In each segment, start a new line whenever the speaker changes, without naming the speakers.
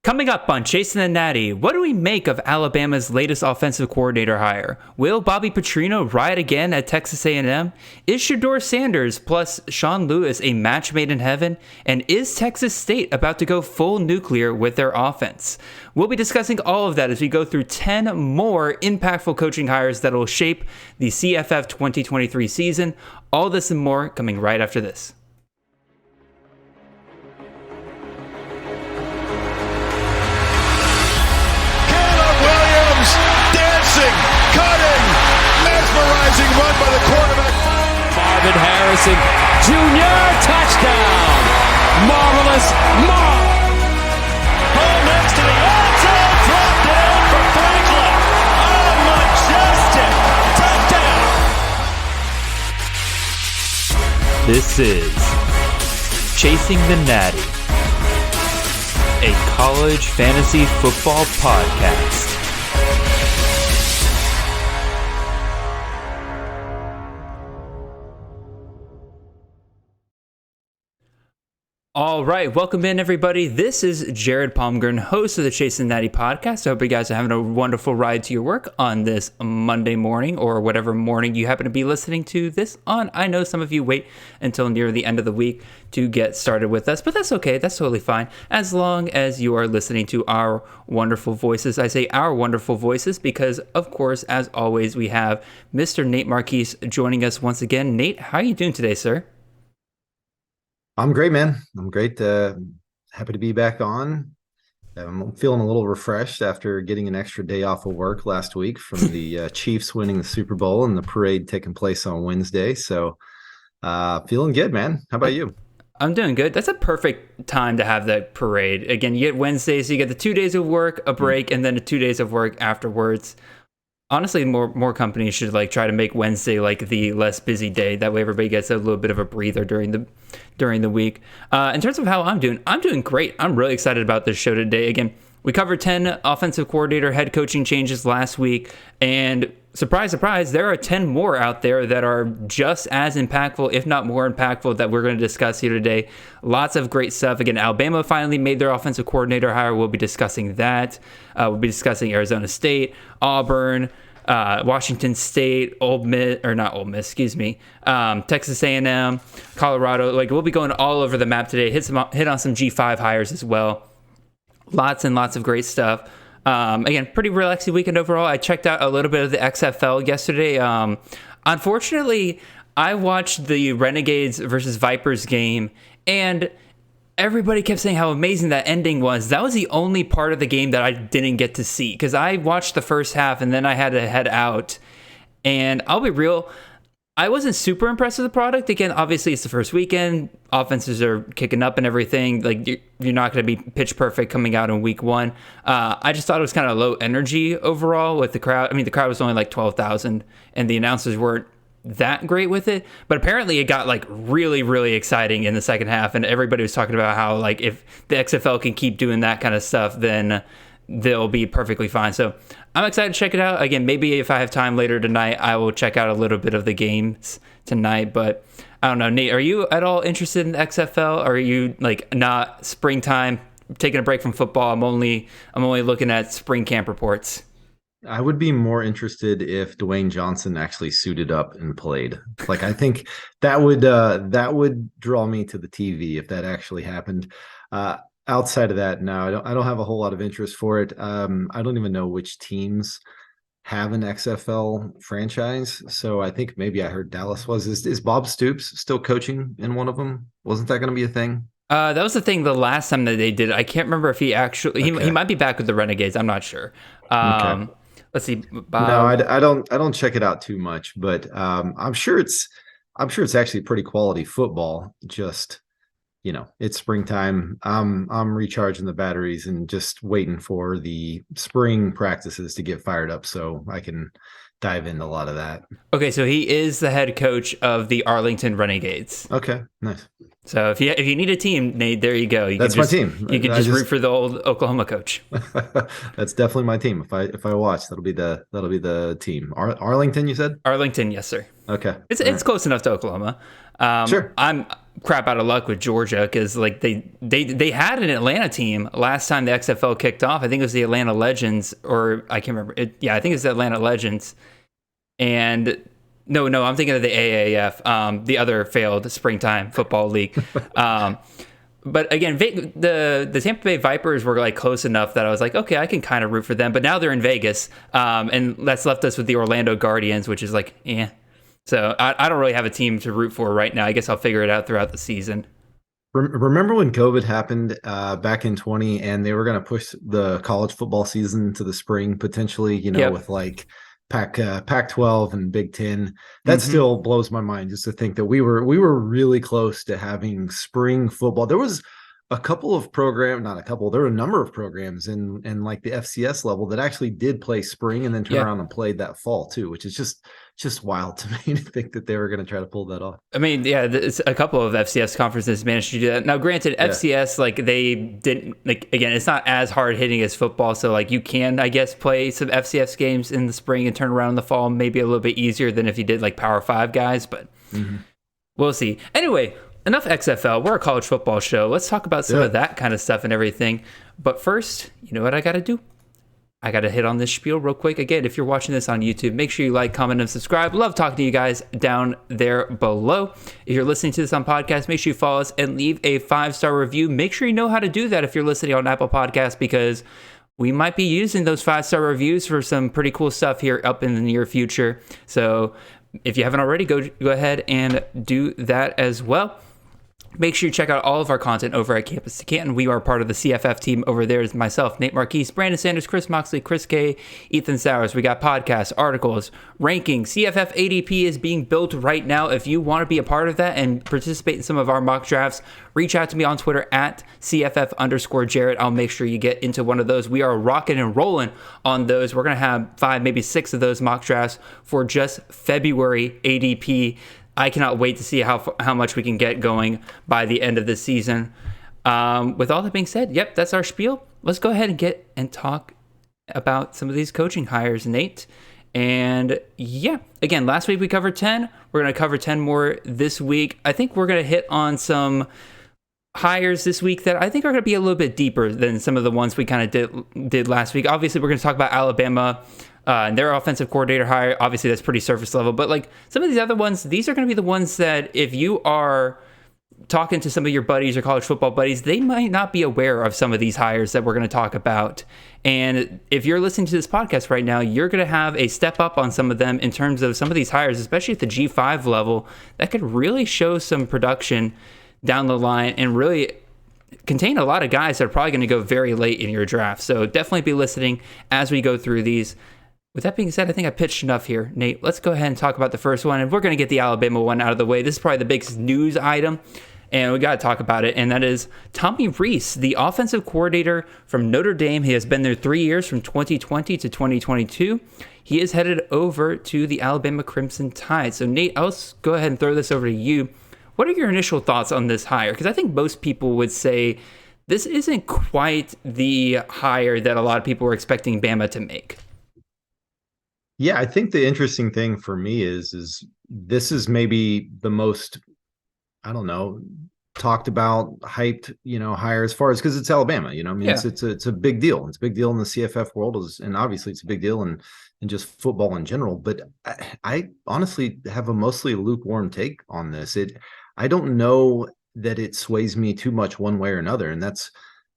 Coming up on Chasing the Natty, what do we make of Alabama's latest offensive coordinator hire? Will Bobby Petrino ride again at Texas A&M? Is Shedeur Sanders plus Sean Lewis a match made in heaven? And is Texas State about to go full nuclear with their offense? We'll be discussing all of that as we go through 10 more impactful coaching hires that will shape the CFF 2023 season. All this and more coming right after this.
Cutting, mesmerizing run by the quarterback.
Marvin Harrison Jr. touchdown. Marvelous
Ball next to the end zone, dropped down for Franklin. Oh, majestic touchdown.
This is Chasing the Natty, a college fantasy football podcast. All right, welcome in, everybody. This is Jared Palmgren, host of the Chasing Natty podcast. I hope you guys are having a wonderful ride to your work on this Monday morning or whatever morning you happen to be listening to this on. I know some of you wait until near the end of the week to get started with us, but that's okay. That's totally fine, as long as you are listening to our wonderful voices. I say our wonderful voices because, of course, as always, we have Mr. Nate Marchese joining us once again. Nate, how are you doing today, sir?
I'm great, man. I'm great. Happy to be back on. I'm feeling a little refreshed after getting an extra day off of work last week from the Chiefs winning the Super Bowl and the parade taking place on Wednesday. So feeling good, man. How about you?
I'm doing good. That's a perfect time to have that parade. Again, you get Wednesday, so you get the 2 days of work, a break, and then the 2 days of work afterwards. Honestly, more companies should try to make Wednesday the less busy day. That way, everybody gets a little bit of a breather during the week. In terms of how I'm doing great. I'm really excited about this show today. Again, we covered 10 offensive coordinator head coaching changes last week, and surprise, surprise, there are 10 more out there that are just as impactful, if not more impactful, that we're going to discuss here today. Lots of great stuff. Again, Alabama finally made their offensive coordinator hire. We'll be discussing that. We'll be discussing Arizona State, Auburn, Washington State, Texas A&M, Colorado. We'll be going all over the map today. Hit on some G5 hires as well. Lots and lots of great stuff. Again, pretty relaxing weekend overall. I checked out a little bit of the XFL yesterday. Unfortunately, I watched the Renegades versus Vipers game, and everybody kept saying how amazing that ending was. That was the only part of the game that I didn't get to see because I watched the first half and then I had to head out. And I'll be real, I wasn't super impressed with the product. Again, obviously it's the first weekend. Offenses are kicking up and everything. You're not going to be pitch perfect coming out in week one. I just thought it was kind of low energy overall with the crowd. I mean, the crowd was only 12,000 and the announcers weren't that great with it, but apparently it got really, really exciting in the second half, and everybody was talking about how if the XFL can keep doing that kind of stuff, then they'll be perfectly fine. So I'm excited to check it out. Again, maybe if I have time later tonight, I will check out a little bit of the games tonight, but I don't know. Nate, are you at all interested in the XFL? Or are you not springtime, taking a break from football? I'm only looking at spring camp reports.
I would be more interested if Dwayne Johnson actually suited up and played. I think that would draw me to the TV if that actually happened. Outside of that, no, I don't have a whole lot of interest for it. I don't even know which teams have an XFL franchise. So I think maybe I heard Dallas was. Is Bob Stoops still coaching in one of them? Wasn't that going to be a thing?
That was the thing the last time that they did it. I can't remember if he actually he might be back with the Renegades. I'm not sure. Okay. Let's see.
No, I don't check it out too much, but I'm sure it's actually pretty quality football. Just it's springtime. I'm recharging the batteries and just waiting for the spring practices to get fired up so I can dive into a lot of that.
Okay, so he is the head coach of the Arlington Renegades.
Okay, nice.
So if you need a team, Nate, there you go.
That's my team.
You can just root for the old Oklahoma coach.
That's definitely my team. If I watch, that'll be the team. Arlington, you said?
Arlington, yes, sir.
Okay,
it's close enough to Oklahoma.
Sure.
crap out of luck with Georgia because like they had an Atlanta team last time the XFL kicked off. I think it was the Atlanta Legends, or I can't remember. I think it's the Atlanta Legends. And no, I'm thinking of the AAF, the other failed springtime football league. But again, the Tampa Bay Vipers were like close enough that I was like, okay, I can kind of root for them. But now they're in Vegas, and that's left us with the Orlando Guardians, which is like, eh. So I don't really have a team to root for right now. I guess I'll figure it out throughout the season.
Remember when COVID happened back in 20 and they were going to push the college football season to the spring, potentially, with like Pac-12 and Big Ten. That still blows my mind just to think that we were really close to having spring football. There was a couple of there were a number of programs in like the FCS level that actually did play spring and then turn around and played that fall too, which is just wild to me to think that they were going to try to pull that off.
I mean, it's a couple of FCS conferences managed to do that. Now, granted, FCS, like they didn't, like, again, it's not as hard hitting as football. So like you can, I guess, play some FCS games in the spring and turn around in the fall, maybe a little bit easier than if you did like Power 5 guys, but we'll see. Anyway, enough XFL. We're a college football show. Let's talk about some of that kind of stuff and everything. But first, you know what I got to do? I got to hit on this spiel real quick. Again, if you're watching this on YouTube, make sure you like, comment, and subscribe. Love talking to you guys down there below. If you're listening to this on podcast, make sure you follow us and leave a 5-star review. Make sure you know how to do that if you're listening on Apple Podcasts, because we might be using those 5-star reviews for some pretty cool stuff here up in the near future. So if you haven't already, go ahead and do that as well. Make sure you check out all of our content over at Campus to Canton. We are part of the CFF team over there. Is myself, Nate Marchese, Brandon Sanders, Chris Moxley, Chris K, Ethan Sowers. We got podcasts, articles, rankings. CFF ADP is being built right now. If you want to be a part of that and participate in some of our mock drafts, reach out to me on Twitter at CFF_Jared. I'll make sure you get into one of those. We are rocking and rolling on those. We're going to have 5, maybe 6 of those mock drafts for just February ADP. I cannot wait to see how much we can get going by the end of the season. With all that being said, that's our spiel. Let's go ahead and talk about some of these coaching hires, Nate. And again, last week we covered 10. We're going to cover 10 more this week. I think we're going to hit on some hires this week that I think are going to be a little bit deeper than some of the ones we kind of did last week. Obviously, we're going to talk about Alabama and their offensive coordinator hire. Obviously, that's pretty surface level. But like some of these other ones, these are going to be the ones that if you are talking to some of your buddies or college football buddies, they might not be aware of some of these hires that we're going to talk about. And if you're listening to this podcast right now, you're going to have a step up on some of them in terms of some of these hires, especially at the G5 level, that could really show some production down the line and really contain a lot of guys that are probably going to go very late in your draft. So definitely be listening as we go through these. With that being said, I think I pitched enough here. Nate, let's go ahead and talk about the first one. And we're going to get the Alabama one out of the way. This is probably the biggest news item, and we got to talk about it. And that is Tommy Rees, the offensive coordinator from Notre Dame. He has been there 3 years, from 2020 to 2022. He is headed over to the Alabama Crimson Tide. So, Nate, I'll go ahead and throw this over to you. What are your initial thoughts on this hire? Because I think most people would say this isn't quite the hire that a lot of people were expecting Bama to make.
Yeah, I think the interesting thing for me is this is maybe the most, I don't know, talked about, hyped, hire as far as, because it's Alabama, it's a big deal. It's a big deal in the CFF world, and obviously it's a big deal in just football in general. But I honestly have a mostly lukewarm take on this. I don't know that it sways me too much one way or another, and that's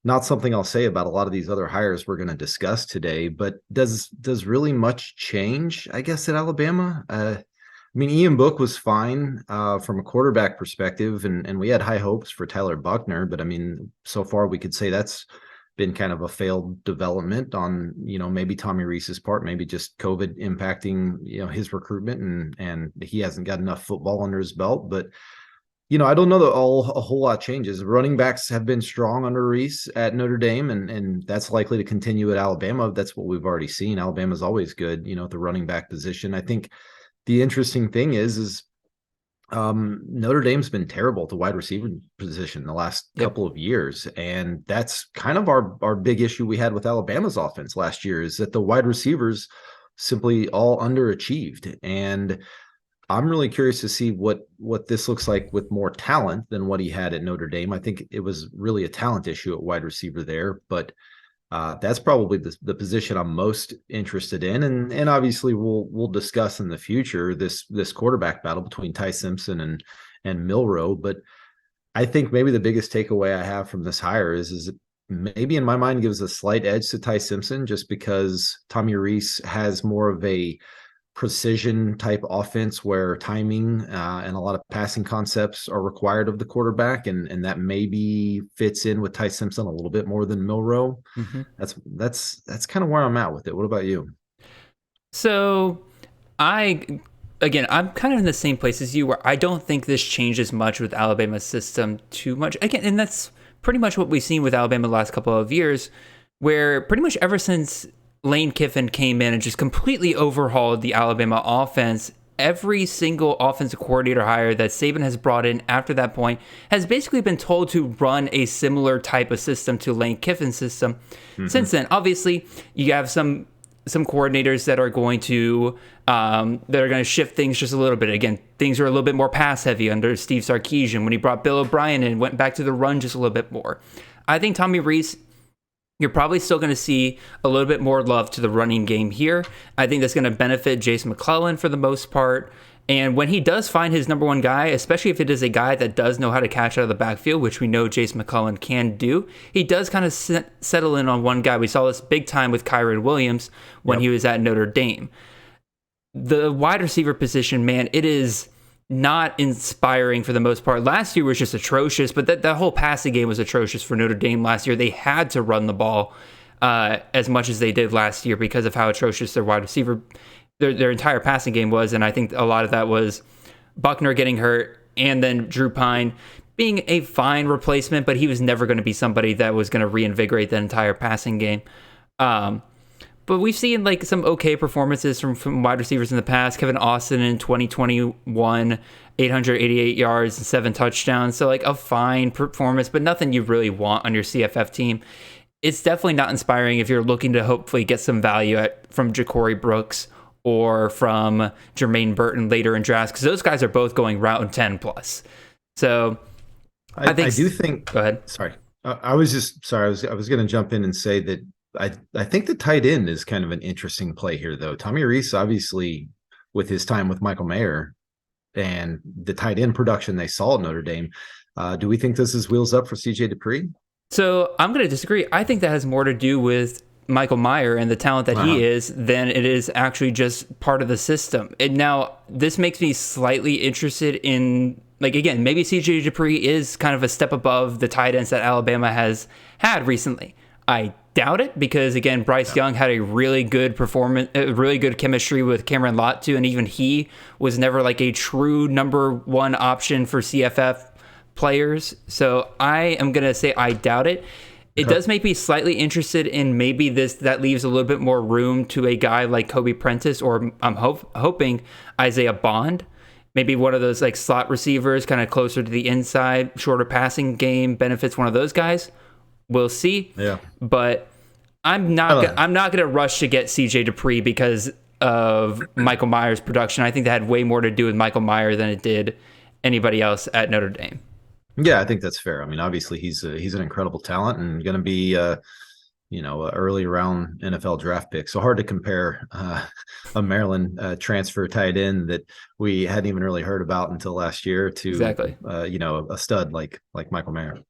not something I'll say about a lot of these other hires we're going to discuss today. But does really much change, I guess, at Alabama? I mean, Ian Book was fine from a quarterback perspective, and we had high hopes for Tyler Buckner. But I mean, so far we could say that's been kind of a failed development on, maybe Tommy Rees's part, maybe just COVID impacting, his recruitment, and he hasn't got enough football under his belt. But I don't know that a whole lot changes. Running backs have been strong under Rees at Notre Dame, and that's likely to continue at Alabama. That's what we've already seen. Alabama's always good, at the running back position. I think the interesting thing is Notre Dame's been terrible at the wide receiver position the last couple of years, and that's kind of our big issue we had with Alabama's offense last year, is that the wide receivers simply all underachieved. And I'm really curious to see what this looks like with more talent than what he had at Notre Dame. I think it was really a talent issue at wide receiver there, but that's probably the position I'm most interested in, and obviously we'll discuss in the future this quarterback battle between Ty Simpson and Milroe. But I think maybe the biggest takeaway I have from this hire is it maybe in my mind gives a slight edge to Ty Simpson just because Tommy Rees has more of a precision type offense where timing and a lot of passing concepts are required of the quarterback, and that maybe fits in with Ty Simpson a little bit more than Milroe.
Mm-hmm.
That's kind of where I'm at with it. What about you?
So I'm kind of in the same place as you, where I don't think this changes much with Alabama's system too much. Again, and that's pretty much what we've seen with Alabama the last couple of years, where pretty much ever since Lane Kiffin came in and just completely overhauled the Alabama offense, every single offensive coordinator hire that Saban has brought in after that point has basically been told to run a similar type of system to Lane Kiffin's system. Mm-hmm. Since then, obviously, you have some coordinators that are going to shift things just a little bit. Again, things are a little bit more pass heavy under Steve Sarkisian. When he brought Bill O'Brien in, went back to the run just a little bit more. I think Tommy Rees, you're probably still going to see a little bit more love to the running game here. I think that's going to benefit Jason McClellan for the most part. And when he does find his number one guy, especially if it is a guy that does know how to catch out of the backfield, which we know Jason McClellan can do, he does kind of settle in on one guy. We saw this big time with Kyron Williams when he was at Notre Dame. The wide receiver position, man, it is not inspiring for the most part. Last year was just atrocious, but that whole passing game was atrocious for Notre Dame last year. They had to run the ball as much as they did last year because of how atrocious their wide receiver, their entire passing game was. And I think a lot of that was Buckner getting hurt and then Drew Pine being a fine replacement, but he was never going to be somebody that was going to reinvigorate the entire passing game. But we've seen like some okay performances from wide receivers in the past. Kevin Austin in 2021, 888 yards and 7 touchdowns. So like a fine performance, but nothing you really want on your CFF team. It's definitely not inspiring if you're looking to hopefully get some value from Ja'Cory Brooks or from Jermaine Burton later in drafts, because those guys are both going round 10 plus. So I do think.
Go ahead. Sorry, I was going to jump in and say that I think the tight end is kind of an interesting play here, though. Tommy Rees, obviously, with his time with Michael Mayer and the tight end production they saw at Notre Dame, do we think this is wheels up for C.J. Dupree?
So I'm going to disagree. I think that has more to do with Michael Mayer and the talent that he is than it is actually just part of the system. And now this makes me slightly interested in, like, again, maybe C.J. Dupree is kind of a step above the tight ends that Alabama has had recently. I doubt it because, again, Bryce Young had a really good performance, really good chemistry with Cameron Lott too, and even he was never like a true number one option for CFF players. So I am going to say I doubt it. It does make me slightly interested in maybe that leaves a little bit more room to a guy like Kobe Prentice, or I'm hoping Isaiah Bond. Maybe one of those like slot receivers, kind of closer to the inside, shorter passing game, benefits one of those guys. We'll see. Yeah. But I'm not going to rush to get CJ Dupree because of Michael Mayer's production. I think that had way more to do with Michael Mayer than it did anybody else at Notre Dame.
Yeah, I think that's fair. I mean, obviously he's an incredible talent and going to be a early round NFL draft pick. So hard to compare a Maryland transfer tight end that we hadn't even really heard about until last year to a stud like Michael Mayer.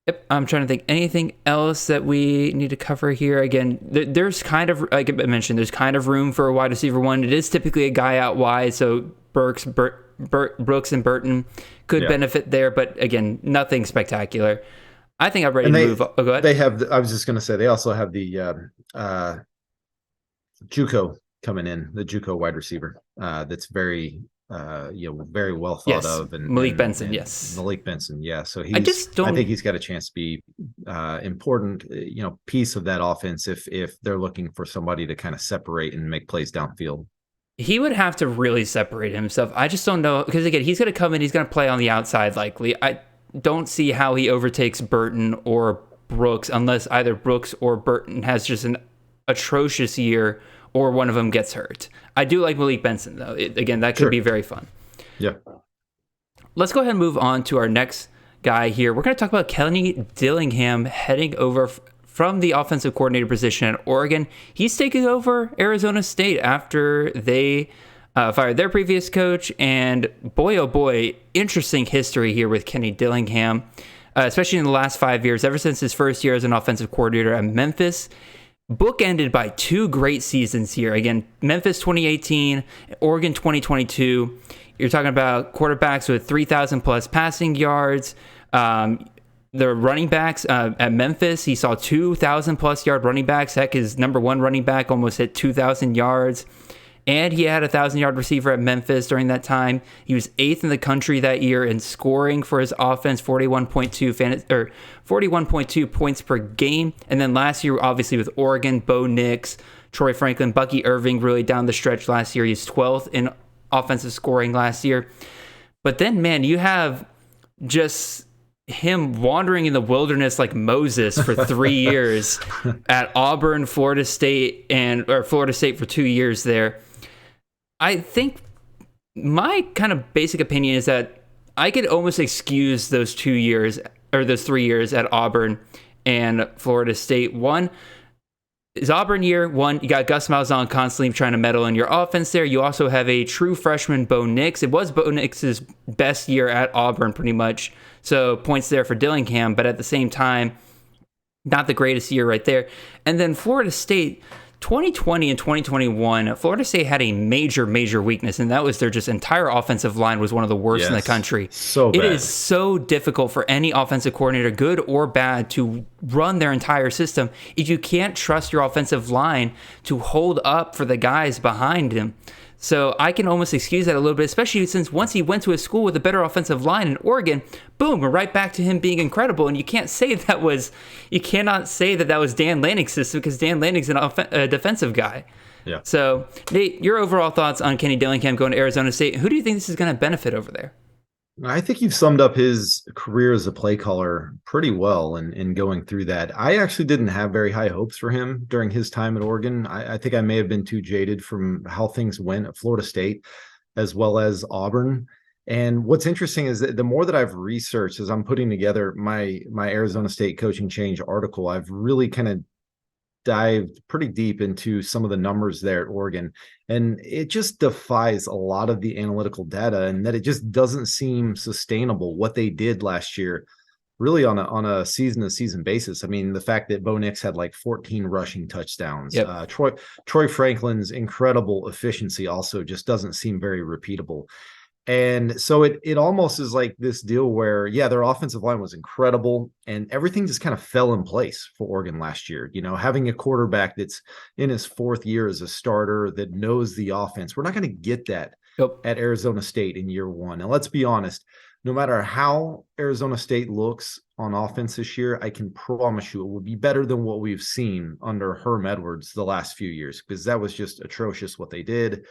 Yep, I'm trying to think anything else that we need to cover here. Again, there's kind of, like I mentioned, there's kind of room for a wide receiver one. It is typically a guy out wide, so Brooks and Burton could benefit there, but again, nothing spectacular. I think I'm ready to move. Oh, go ahead.
They have. I was just going to say they also have the JUCO coming in, the JUCO wide receiver. That's very. Very well thought of, and
Malik Benson, yes,
Malik Benson, yeah. So I think he's got a chance to be important, piece of that offense if they're looking for somebody to kind of separate and make plays downfield.
He would have to really separate himself. I just don't know, because again, he's going to come in, he's going to play on the outside likely. I don't see how he overtakes Burton or Brooks unless either Brooks or Burton has just an atrocious year, or one of them gets hurt. I do like Malik Benson, though. Again, that could be very fun.
Yeah.
Let's go ahead and move on to our next guy here. We're going to talk about Kenny Dillingham heading over from the offensive coordinator position at Oregon. He's taking over Arizona State after they fired their previous coach. And boy, oh boy, interesting history here with Kenny Dillingham, especially in the last 5 years, ever since his first year as an offensive coordinator at Memphis. Bookended by 2 great seasons here. Again, Memphis 2018, Oregon 2022. You're talking about quarterbacks with 3,000 plus passing yards. The running backs at Memphis, he saw 2,000 plus yard running backs. Heck, his number 1 running back almost hit 2,000 yards. And he had a 1,000-yard receiver at Memphis during that time. He was 8th in the country that year in scoring for his offense, 41.2 points per game. And then last year, obviously with Oregon, Bo Nix, Troy Franklin, Bucky Irving, really down the stretch last year. He's 12th in offensive scoring last year. But then, man, you have just him wandering in the wilderness like Moses for 3 years at Auburn, Florida State for 2 years there. I think my kind of basic opinion is that I could almost excuse those 2 years or those 3 years at Auburn and Florida State. One is Auburn year. One, you got Gus Malzahn constantly trying to meddle in your offense there. You also have a true freshman, Bo Nix. It was Bo Nix's best year at Auburn pretty much. So points there for Dillingham, but at the same time, not the greatest year right there. And then Florida State, 2020 and 2021, Florida State had a major weakness, and that was their just entire offensive line was one of the worst in the country.
So bad.
It is so difficult for any offensive coordinator, good or bad, to run their entire system if you can't trust your offensive line to hold up for the guys behind him. So I can almost excuse that a little bit, especially since once he went to a school with a better offensive line in Oregon, boom, we're right back to him being incredible. And you cannot say that was Dan Lanning's system because Dan Lanning's a defensive guy.
Yeah.
So Nate, your overall thoughts on Kenny Dillingham going to Arizona State? Who do you think this is going to benefit over there?
I think you've summed up his career as a play caller pretty well in going through that. I actually didn't have very high hopes for him during his time at Oregon. I think I may have been too jaded from how things went at Florida State as well as Auburn. And what's interesting is that the more that I've researched as I'm putting together my Arizona State coaching change article, I've really kind of dived pretty deep into some of the numbers there at Oregon, and it just defies a lot of the analytical data, and that it just doesn't seem sustainable what they did last year, really on a season-to-season basis. I mean, the fact that Bo Nix had like 14 rushing touchdowns, Troy Franklin's incredible efficiency also just doesn't seem very repeatable. And so it almost is like this deal where, their offensive line was incredible and everything just kind of fell in place for Oregon last year. You know, having a quarterback that's in his 4th year as a starter that knows the offense. We're not going to get that at Arizona State in year 1. And let's be honest, no matter how Arizona State looks on offense this year, I can promise you it will be better than what we've seen under Herm Edwards the last few years, because that was just atrocious what they did.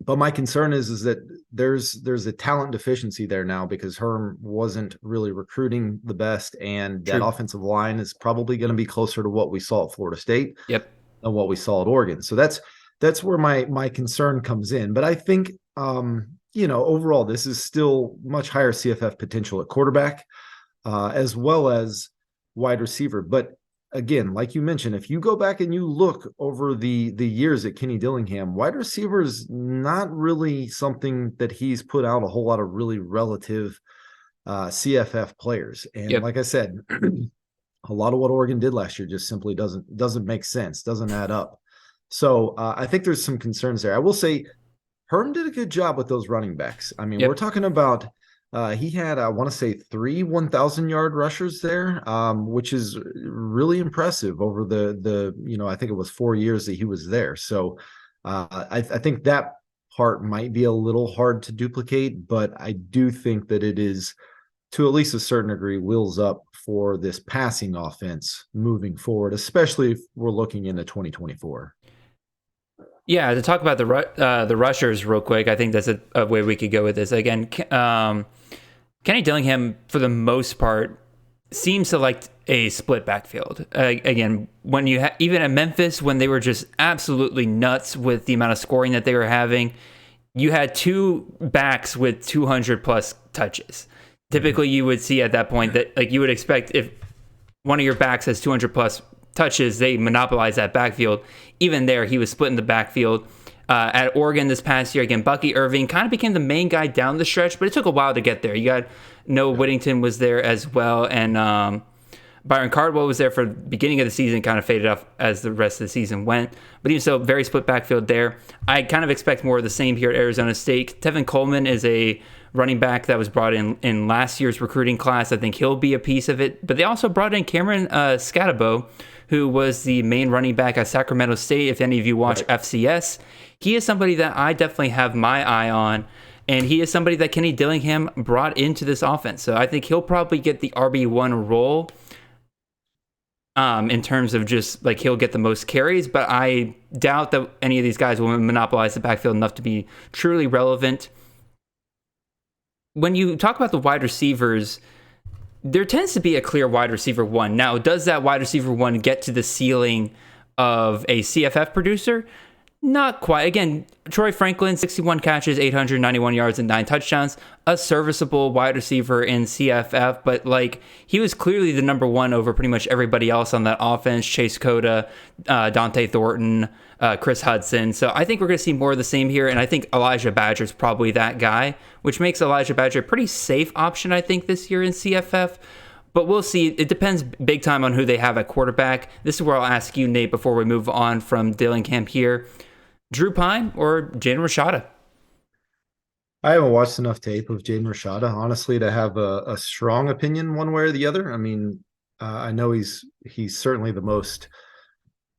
But my concern is that there's a talent deficiency there now because Herm wasn't really recruiting the best, and that offensive line is probably going to be closer to what we saw at Florida State than what we saw at Oregon. So that's where my concern comes in. But I think overall this is still much higher CFF potential at quarterback as well as wide receiver. But again, like you mentioned, if you go back and you look over the years at Kenny Dillingham, wide receiver is not really something that he's put out a whole lot of really relative CFF players. And like I said, a lot of what Oregon did last year just simply doesn't make sense, doesn't add up. So I think there's some concerns there. I will say Herm did a good job with those running backs. I mean, we're talking about he had, I want to say, 3 1,000-yard rushers there, which is really impressive over the I think it was 4 years that he was there. So I think that part might be a little hard to duplicate, but I do think that it is, to at least a certain degree, wheels up for this passing offense moving forward, especially if we're looking into 2024.
Yeah, to talk about the rushers real quick, I think that's a way we could go with this. Again, Kenny Dillingham, for the most part, seems to like a split backfield. Again, when you even at Memphis, when they were just absolutely nuts with the amount of scoring that they were having, you had two backs with 200 plus touches. Typically, you would see at that point that like you would expect if one of your backs has 200 plus touches, they monopolize that backfield. Even there, he was splitting the backfield. At Oregon this past year, again, Bucky Irving kind of became the main guy down the stretch, but it took a while to get there. You got Noah Whittington was there as well, and Byron Cardwell was there for the beginning of the season, kind of faded off as the rest of the season went. But even so, very split backfield there. I kind of expect more of the same here at Arizona State. Tevin Coleman is a running back that was brought in last year's recruiting class. I think he'll be a piece of it. But they also brought in Cameron Scatabo, who was the main running back at Sacramento State. If any of you watch FCS, he is somebody that I definitely have my eye on, and he is somebody that Kenny Dillingham brought into this offense. So I think he'll probably get the RB1 role in terms of just like he'll get the most carries, but I doubt that any of these guys will monopolize the backfield enough to be truly relevant. When you talk about the wide receivers, there tends to be a clear wide receiver one. Now, does that wide receiver one get to the ceiling of a CFF producer? Not quite. Again, Troy Franklin, 61 catches, 891 yards, and 9 touchdowns. A serviceable wide receiver in CFF, but like he was clearly the number one over pretty much everybody else on that offense. Chase Cota, Dante Thornton, Chris Hudson. So I think we're going to see more of the same here, and I think Elijah Badger is probably that guy, which makes Elijah Badger a pretty safe option, I think, this year in CFF. But we'll see. It depends big time on who they have at quarterback. This is where I'll ask you, Nate, before we move on from Dillingham here. Drew Pine or Jaden Rashada?
I haven't watched enough tape of Jaden Rashada, honestly, to have a strong opinion one way or the other. I mean, I know he's certainly the most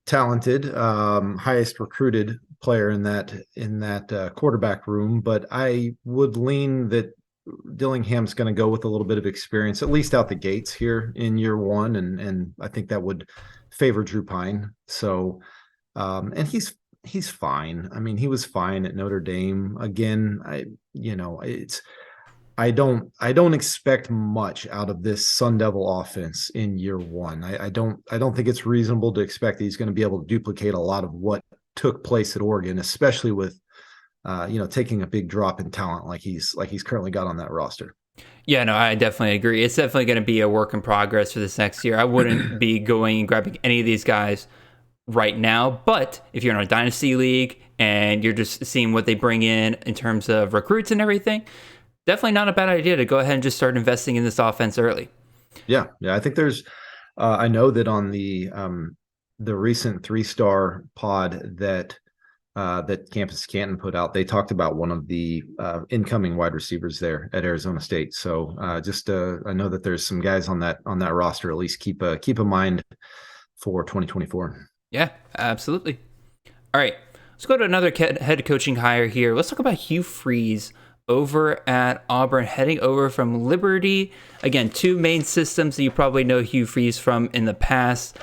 talented, highest recruited player in that quarterback room, but I would lean that Dillingham's going to go with a little bit of experience, at least out the gates here in year one, and I think that would favor Drew Pine. So, and he's fine. I mean, he was fine at Notre Dame. Again, I don't expect much out of this Sun Devil offense in year one. I don't think it's reasonable to expect that he's going to be able to duplicate a lot of what took place at Oregon, especially with taking a big drop in talent like he's currently got on that roster.
Yeah, no, I definitely agree. It's definitely going to be a work in progress for this next year. I wouldn't be going and grabbing any of these guys right now, but if you're in a dynasty league and you're just seeing what they bring in terms of recruits and everything, definitely not a bad idea to go ahead and just start investing in this offense early.
Yeah, I think there's I know that on the recent 3-star pod that Campus Canton put out, they talked about one of the incoming wide receivers there at Arizona State. So I know that there's some guys on that roster. At least keep a mind for 2024.
Yeah, absolutely. All right, let's go to another head coaching hire here. Let's talk about Hugh Freeze over at Auburn, heading over from Liberty. Again, two main systems that you probably know Hugh Freeze from in the past.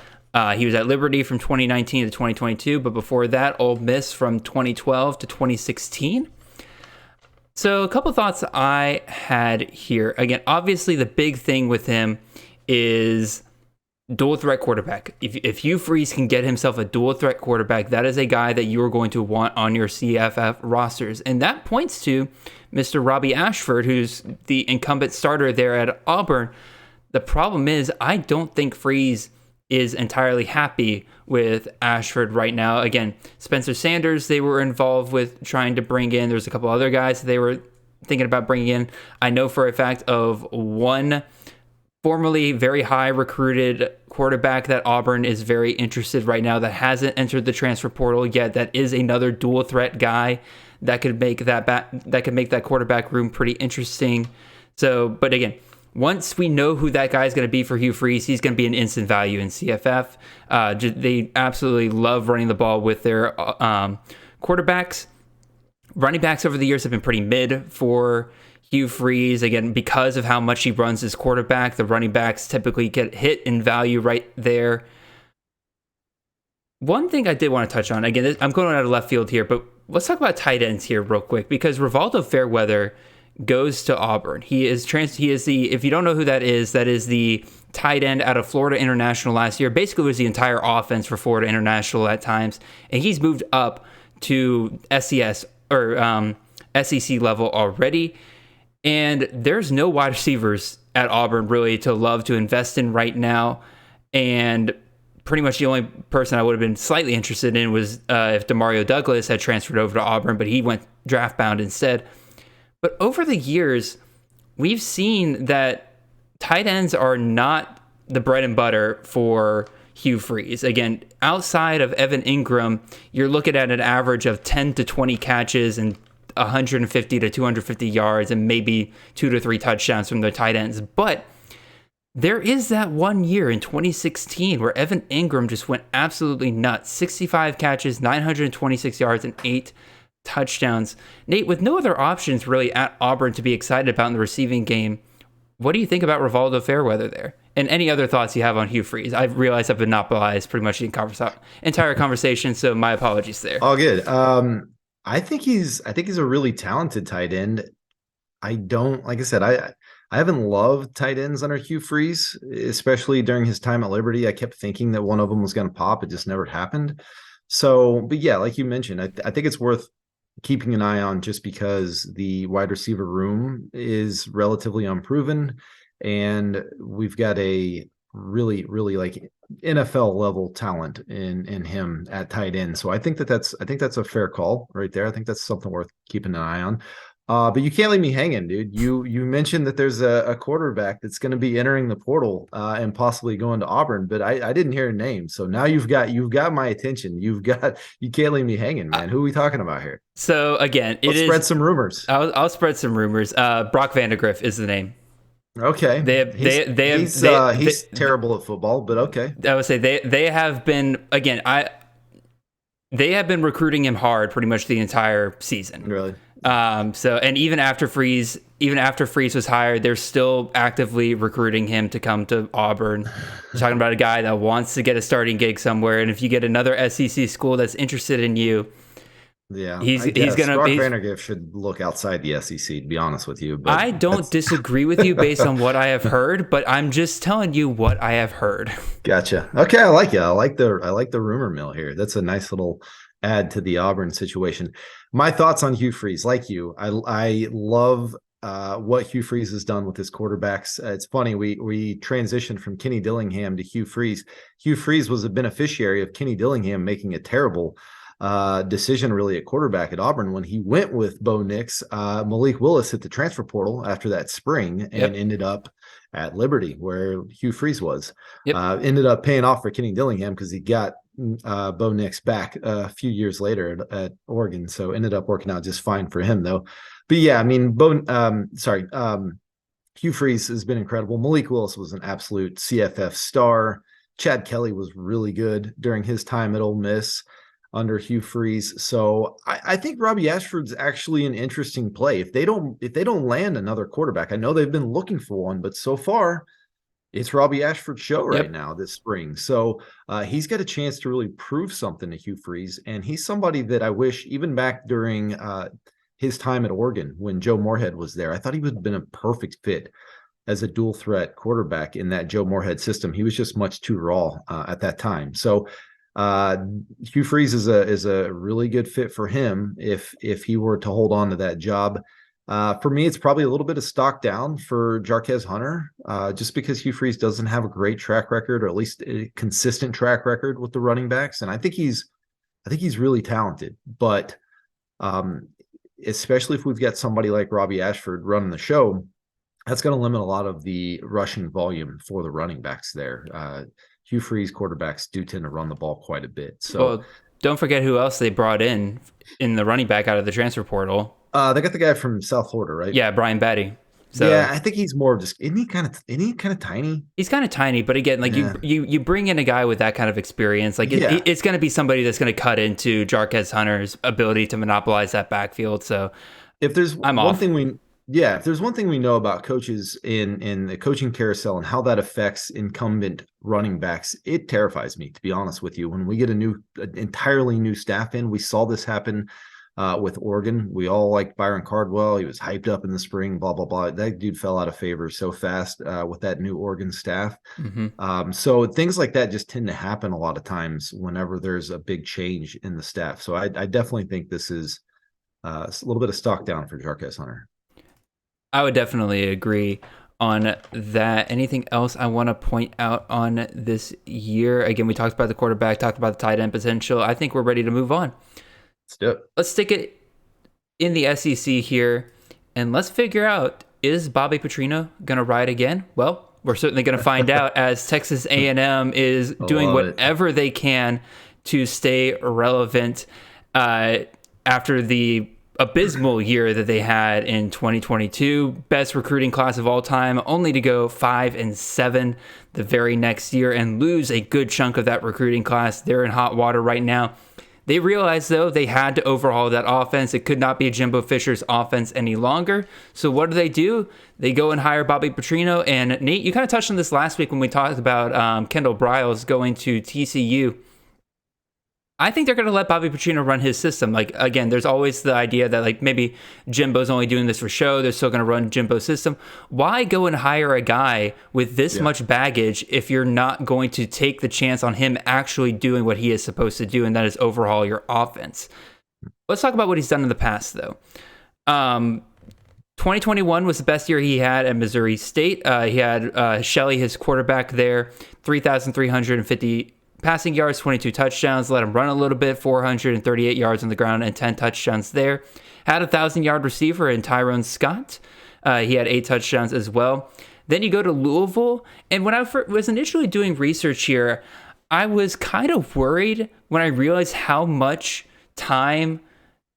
He was at Liberty from 2019 to 2022, but before that, Ole Miss from 2012 to 2016. So a couple thoughts I had here. Again, obviously the big thing with him is dual threat quarterback. If Hugh Freeze can get himself a dual threat quarterback, that is a guy that you are going to want on your CFF rosters. And that points to Mr. Robbie Ashford, who's the incumbent starter there at Auburn. The problem is, I don't think Freeze is entirely happy with Ashford right now. Again, Spencer Sanders, they were involved with trying to bring in. There's a couple other guys they were thinking about bringing in. I know for a fact of one formerly very high recruited quarterback that Auburn is very interested right now that hasn't entered the transfer portal yet. That is another dual threat guy that could make that quarterback room pretty interesting. So, but again, once we know who that guy is going to be for Hugh Freeze, he's going to be an instant value in CFF. They absolutely love running the ball with their quarterbacks. Running backs over the years have been pretty mid for Hugh Freeze. Again, because of how much he runs his quarterback, the running backs typically get hit in value right there. One thing I did want to touch on, again, I'm going out of left field here, but let's talk about tight ends here real quick, because Rivaldo Fairweather goes to Auburn. He is the, if you don't know who that is the tight end out of Florida International last year. Basically was the entire offense for Florida International at times. And he's moved up to SEC level already. And there's no wide receivers at Auburn really to love to invest in right now. And pretty much the only person I would have been slightly interested in was if Demario Douglas had transferred over to Auburn, but he went draft bound instead. But over the years, we've seen that tight ends are not the bread and butter for Hugh Freeze. Again, outside of Evan Ingram, you're looking at an average of 10 to 20 catches and 150 to 250 yards and maybe 2 to 3 touchdowns from the tight ends. But there is that one year in 2016 where Evan Ingram just went absolutely nuts. 65 catches, 926 yards, and 8 touchdowns. Nate, with no other options really at Auburn to be excited about in the receiving game, what do you think about Rivaldo Fairweather there? And any other thoughts you have on Hugh Freeze? I realize I've monopolized pretty much the entire conversation, so my apologies there.
All good. I think he's a really talented tight end. I haven't loved tight ends under Hugh Freeze, especially during his time at Liberty. I kept thinking that one of them was going to pop. It just never happened. So, but yeah, like you mentioned, I think it's worth keeping an eye on just because the wide receiver room is relatively unproven, and we've got a really, really like NFL level talent in him at tight end. So I think that's a fair call right there. I think that's something worth keeping an eye on. But you can't leave me hanging, dude. You mentioned that there's a quarterback that's going to be entering the portal and possibly going to Auburn, but I didn't hear a name. So now you've got my attention. You can't leave me hanging, man. Who are we talking about here?
So again,
Let's spread some rumors.
I'll spread some rumors. Brock Vandegrift is the name.
Okay. He's terrible at football, but okay.
I would say they have been they have been recruiting him hard pretty much the entire season.
Really?
And even after Freeze was hired, they're still actively recruiting him to come to Auburn. You're talking about a guy that wants to get a starting gig somewhere, and if you get another SEC school that's interested in you,
yeah,
he's gonna.
Brock Vandegrift should look outside the SEC, to be honest with you. But
I don't disagree with you based on what I have heard, but I'm just telling you what I have heard.
Gotcha. Okay, I like it. I like the rumor mill here. That's a nice little add to the Auburn situation. My thoughts on Hugh Freeze, like you, I love what Hugh Freeze has done with his quarterbacks. It's funny, we transitioned from Kenny Dillingham to Hugh Freeze. Hugh Freeze was a beneficiary of Kenny Dillingham making a terrible decision really at quarterback at Auburn when he went with Bo Nix. Malik Willis hit the transfer portal after that spring and ended up at Liberty where Hugh Freeze was. Ended up paying off for Kenny Dillingham because he got Bo Nix back a few years later at Oregon, so ended up working out just fine for him though. But yeah, I mean, Hugh Freeze has been incredible. Malik Willis was an absolute CFF star. Chad Kelly was really good during his time at Ole Miss under Hugh Freeze. So I think Robbie Ashford's actually an interesting play. If they don't land another quarterback, I know they've been looking for one, but so far it's Robbie Ashford's show right now this spring. So he's got a chance to really prove something to Hugh Freeze. And he's somebody that I wish, even back during his time at Oregon when Joe Moorhead was there, I thought he would have been a perfect fit as a dual threat quarterback in that Joe Moorhead system. He was just much too raw at that time. So Hugh Freeze is a really good fit for him if he were to hold on to that job. For me, it's probably a little bit of stock down for Jarquez Hunter, just because Hugh Freeze doesn't have a great track record, or at least a consistent track record with the running backs. And I think he's really talented, but especially if we've got somebody like Robbie Ashford running the show, that's going to limit a lot of the rushing volume for the running backs there. Hugh Freeze quarterbacks do tend to run the ball quite a bit. So
don't forget who else they brought in the running back out of the transfer portal.
They got the guy from South Florida, right?
Yeah, Brian Batty. So,
yeah, I think he's more of just isn't he kind of tiny?
He's kind of tiny, but again, like you bring in a guy with that kind of experience, like it's going to be somebody that's going to cut into Jarquez Hunter's ability to monopolize that backfield. So
if there's one thing we know about coaches in the coaching carousel and how that affects incumbent running backs, it terrifies me, to be honest with you. When we get an entirely new staff in, we saw this happen with Oregon. We all liked Byron Cardwell. He was hyped up in the spring, blah, blah, blah. That dude fell out of favor so fast with that new Oregon staff. So things like that just tend to happen a lot of times whenever there's a big change in the staff. So I definitely think this is a little bit of stock down for Jarquez Hunter.
I would definitely agree on that. Anything else I want to point out on this year? Again, we talked about the quarterback, talked about the tight end potential. I think we're ready to move on.
Let's do it.
Let's stick it in the SEC here, and let's figure out, is Bobby Petrino going to ride again? Well, we're certainly going to find out as Texas A&M is doing whatever they can to stay relevant after the abysmal year that they had in 2022, best recruiting class of all time, only to go 5-7 the very next year and lose a good chunk of that recruiting class. They're in hot water right now. They realized, though, they had to overhaul that offense. It could not be Jimbo Fisher's offense any longer. So what do? They go and hire Bobby Petrino. And Nate, you kind of touched on this last week when we talked about Kendall Briles going to TCU. I think they're going to let Bobby Petrino run his system. Like, again, there's always the idea that, like, maybe Jimbo's only doing this for show. They're still going to run Jimbo's system. Why go and hire a guy with this much baggage if you're not going to take the chance on him actually doing what he is supposed to do, and that is overhaul your offense? Let's talk about what he's done in the past, though. 2021 was the best year he had at Missouri State. He had Shelley, his quarterback there, 3,350 passing yards, 22 touchdowns, let him run a little bit, 438 yards on the ground and 10 touchdowns there. Had a 1,000-yard receiver in Tyrone Scott. He had 8 touchdowns as well. Then you go to Louisville, and when I was initially doing research here, I was kind of worried when I realized how much time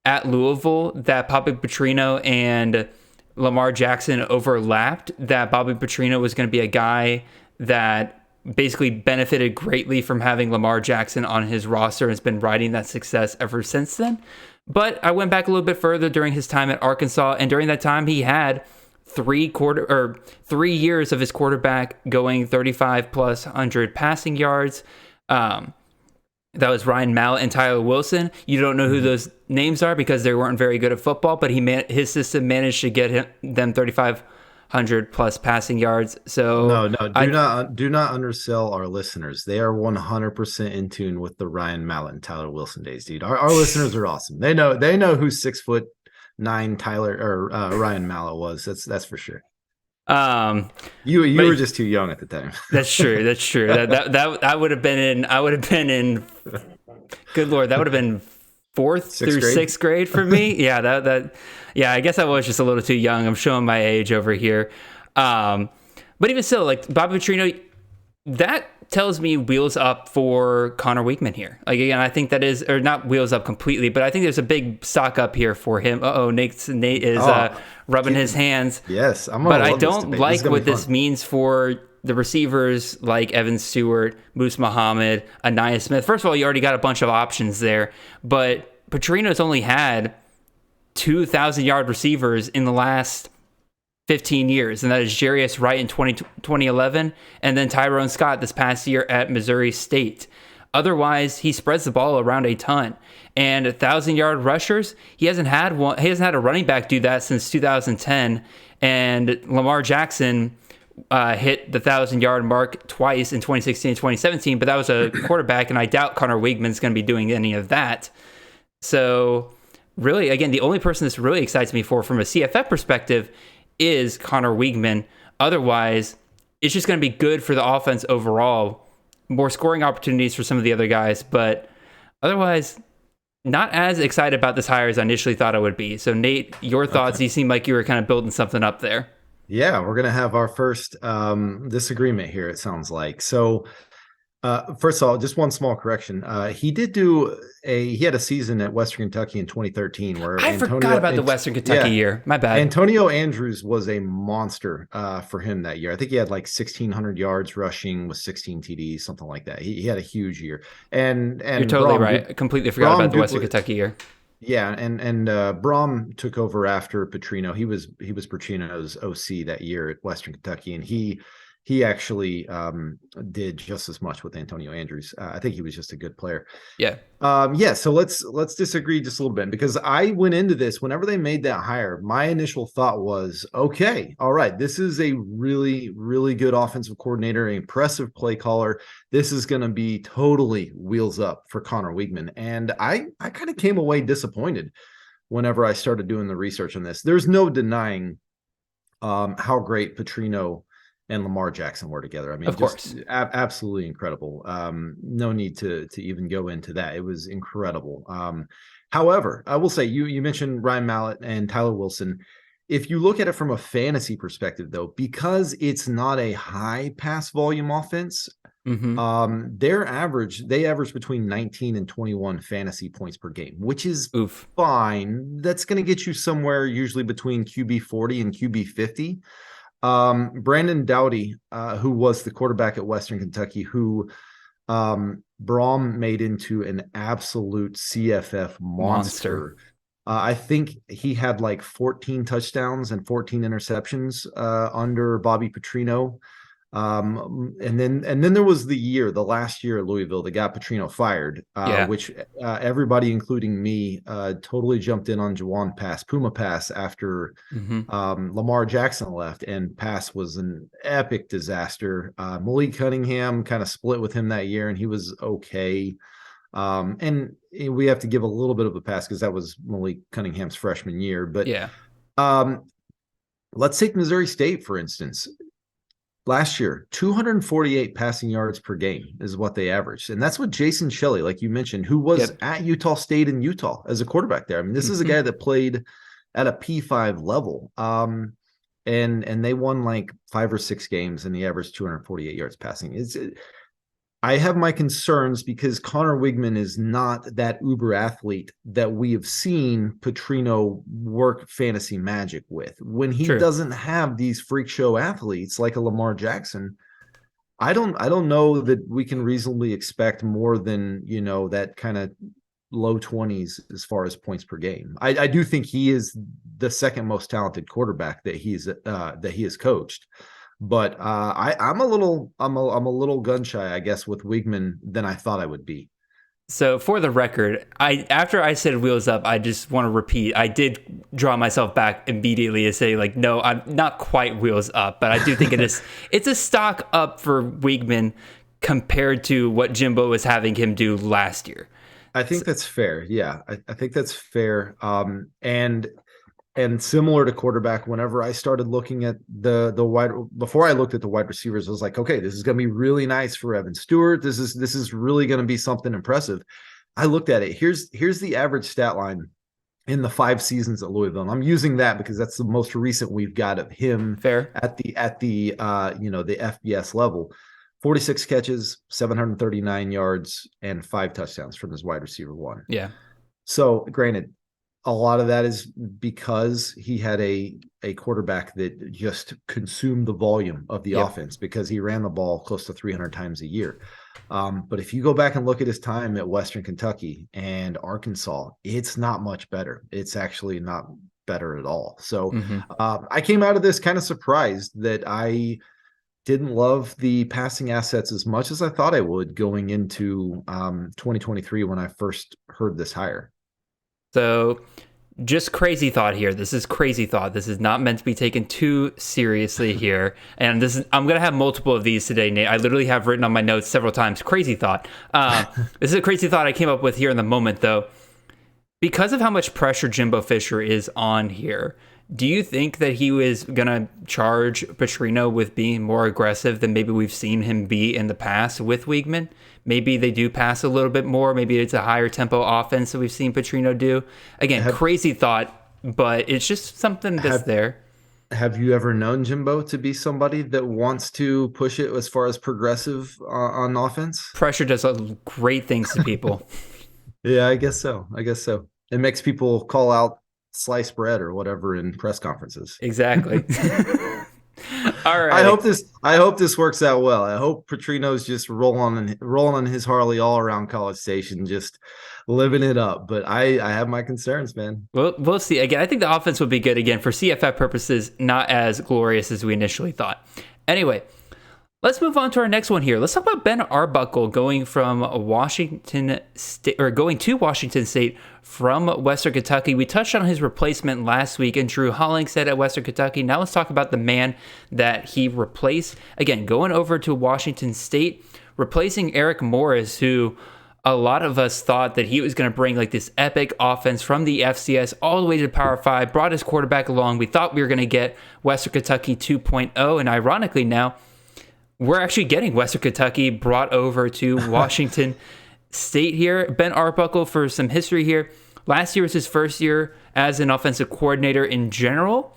at Louisville that Bobby Petrino and Lamar Jackson overlapped, that Bobby Petrino was going to be a guy that basically benefited greatly from having Lamar Jackson on his roster and has been riding that success ever since then. But I went back a little bit further during his time at Arkansas, and during that time he had 3 years of his quarterback going 35+ passing yards. That was Ryan Mallett and Tyler Wilson. You don't know who those names are because they weren't very good at football, but his system managed to get them 3,500+ passing yards. So
do not undersell our listeners. They are 100% in tune with the Ryan Mallett and Tyler Wilson days, dude. Our listeners are awesome. They know who 6'9" Ryan Mallett was. That's for sure. You were just too young at the time.
That's true. That I would have been in good Lord, that would have been 4th through 6th grade for me. Yeah, I guess I was just a little too young. I'm showing my age over here. But even still, like, Bobby Petrino, that tells me wheels up for Connor Weigman here. Like, again, I think that is, or not wheels up completely, but I think there's a big stock up here for him. Nate is rubbing his hands.
Yes,
but I don't like what this means for the receivers like Evan Stewart, Moose Muhammad, Anaya Smith. First of all, you already got a bunch of options there, but Petrino's only had 2,000-yard receivers in the last 15 years, and that is Jarius Wright in 2011, and then Tyrone Scott this past year at Missouri State. Otherwise, he spreads the ball around a ton. And 1,000-yard rushers, he hasn't had a running back do that since 2010. And Lamar Jackson hit the 1,000-yard mark twice in 2016 and 2017, but that was a quarterback, and I doubt Connor Weigman's going to be doing any of that. So, really, again, the only person this really excites me from a CFF perspective is Connor Weigman. Otherwise, it's just going to be good for the offense overall. More scoring opportunities for some of the other guys, but otherwise, not as excited about this hire as I initially thought I would be. So, Nate, your thoughts? Okay. You seem like you were kind of building something up there.
Yeah, we're going to have our first disagreement here, it sounds like. So, first of all, just one small correction. He had a season at Western Kentucky in 2013 where
I forgot about the Western Kentucky year. My bad.
Antonio Andrews was a monster for him that year. I think he had like 1,600 yards rushing with 16 TDs, something like that. He had a huge year. And
you're totally right. I completely forgot about the Western Kentucky year.
Yeah, and Braum took over after Petrino. He was Petrino's OC that year at Western Kentucky, and he he actually did just as much with Antonio Andrews. I think he was just a good player.
Yeah.
So let's disagree just a little bit, because I went into this, whenever they made that hire, my initial thought was, okay, all right, this is a really, really good offensive coordinator, an impressive play caller. This is going to be totally wheels up for Connor Weigman. And I kind of came away disappointed whenever I started doing the research on this. There's no denying how great Petrino and Lamar Jackson were together. I mean,
of course,
absolutely incredible. No need to even go into that. It was incredible. However, I will say, you mentioned Ryan Mallett and Tyler Wilson. If you look at it from a fantasy perspective, though, because it's not a high pass volume offense, they average between 19 and 21 fantasy points per game, which is fine. That's going to get you somewhere usually between QB 40 and QB 50. Brandon Doughty, who was the quarterback at Western Kentucky, who Braum made into an absolute CFF monster. I think he had like 14 touchdowns and 14 interceptions under Bobby Petrino. And then there was the last year at Louisville that got Petrino fired, which everybody, including me, totally jumped in on Puma Pass after Lamar Jackson left, and Pass was an epic disaster. Malik Cunningham kind of split with him that year, and he was okay. And we have to give a little bit of a pass because that was Malik Cunningham's freshman year. But let's take Missouri State, for instance. Last year, 248 passing yards per game is what they averaged. And that's what Jason Shelley, like you mentioned, who was at Utah State in Utah as a quarterback there. I mean, this is a guy that played at a P5 level. And they won like 5 or 6 games, and he averaged 248 yards passing. I have my concerns because Connor Weigman is not that uber athlete that we have seen Petrino work fantasy magic with. When he doesn't have these freak show athletes like a Lamar Jackson, I don't know that we can reasonably expect more than, that kind of low 20s as far as points per game. I do think he is the second most talented quarterback that he has coached. But I'm a little gun shy, I guess, with Weigman than I thought I would be.
So for the record, after I said wheels up, I just want to repeat, I did draw myself back immediately to say, like, no, I'm not quite wheels up, but I do think it's a stock up for Weigman compared to what Jimbo was having him do last year.
I think that's fair. Yeah, I think that's fair. And similar to quarterback, whenever I started looking at before I looked at the wide receivers, I was like, okay, this is going to be really nice for Evan Stewart. This is really going to be something impressive. I looked at it. Here's the average stat line in the 5 seasons at Louisville. And I'm using that because that's the most recent we've got of him at the FBS level. 46 catches, 739 yards, and 5 touchdowns from his wide receiver one.
Yeah.
So granted, a lot of that is because he had a quarterback that just consumed the volume of the offense because he ran the ball close to 300 times a year. But if you go back and look at his time at Western Kentucky and Arkansas, it's not much better. It's actually not better at all. So I came out of this kind of surprised that I didn't love the passing assets as much as I thought I would going into 2023 when I first heard this hire.
So just crazy thought here. This is crazy thought. This is not meant to be taken too seriously here. And I'm going to have multiple of these today, Nate. I literally have written on my notes several times, crazy thought. This is a crazy thought I came up with here in the moment, though. Because of how much pressure Jimbo Fisher is on here, do you think that he was going to charge Petrino with being more aggressive than maybe we've seen him be in the past with Weigman? Maybe they do pass a little bit more. Maybe it's a higher tempo offense that we've seen Petrino do. Again, crazy thought, but it's just something that's there.
Have you ever known Jimbo to be somebody that wants to push it as far as progressive on offense?
Pressure does great things to people.
Yeah, I guess so. It makes people call out sliced bread or whatever in press conferences.
Exactly. All right.
I hope this works out well. I hope Petrino's just rolling on his Harley all around College Station, just living it up. But I have my concerns, man.
Well, we'll see. Again, I think the offense would be good again for CFF purposes, not as glorious as we initially thought. Anyway, Let's move on to our next one here. Let's talk about Ben Arbuckle going to Washington State from Western Kentucky. We touched on his replacement last week, and Drew Hollingshead at Western Kentucky. Now let's talk about the man that he replaced. Again, going over to Washington State, replacing Eric Morris, who a lot of us thought that he was going to bring like this epic offense from the FCS all the way to Power 5, brought his quarterback along. We thought we were going to get Western Kentucky 2.0, and ironically now, we're actually getting Western Kentucky brought over to Washington State here. Ben Arbuckle, for some history here, last year was his first year as an offensive coordinator in general.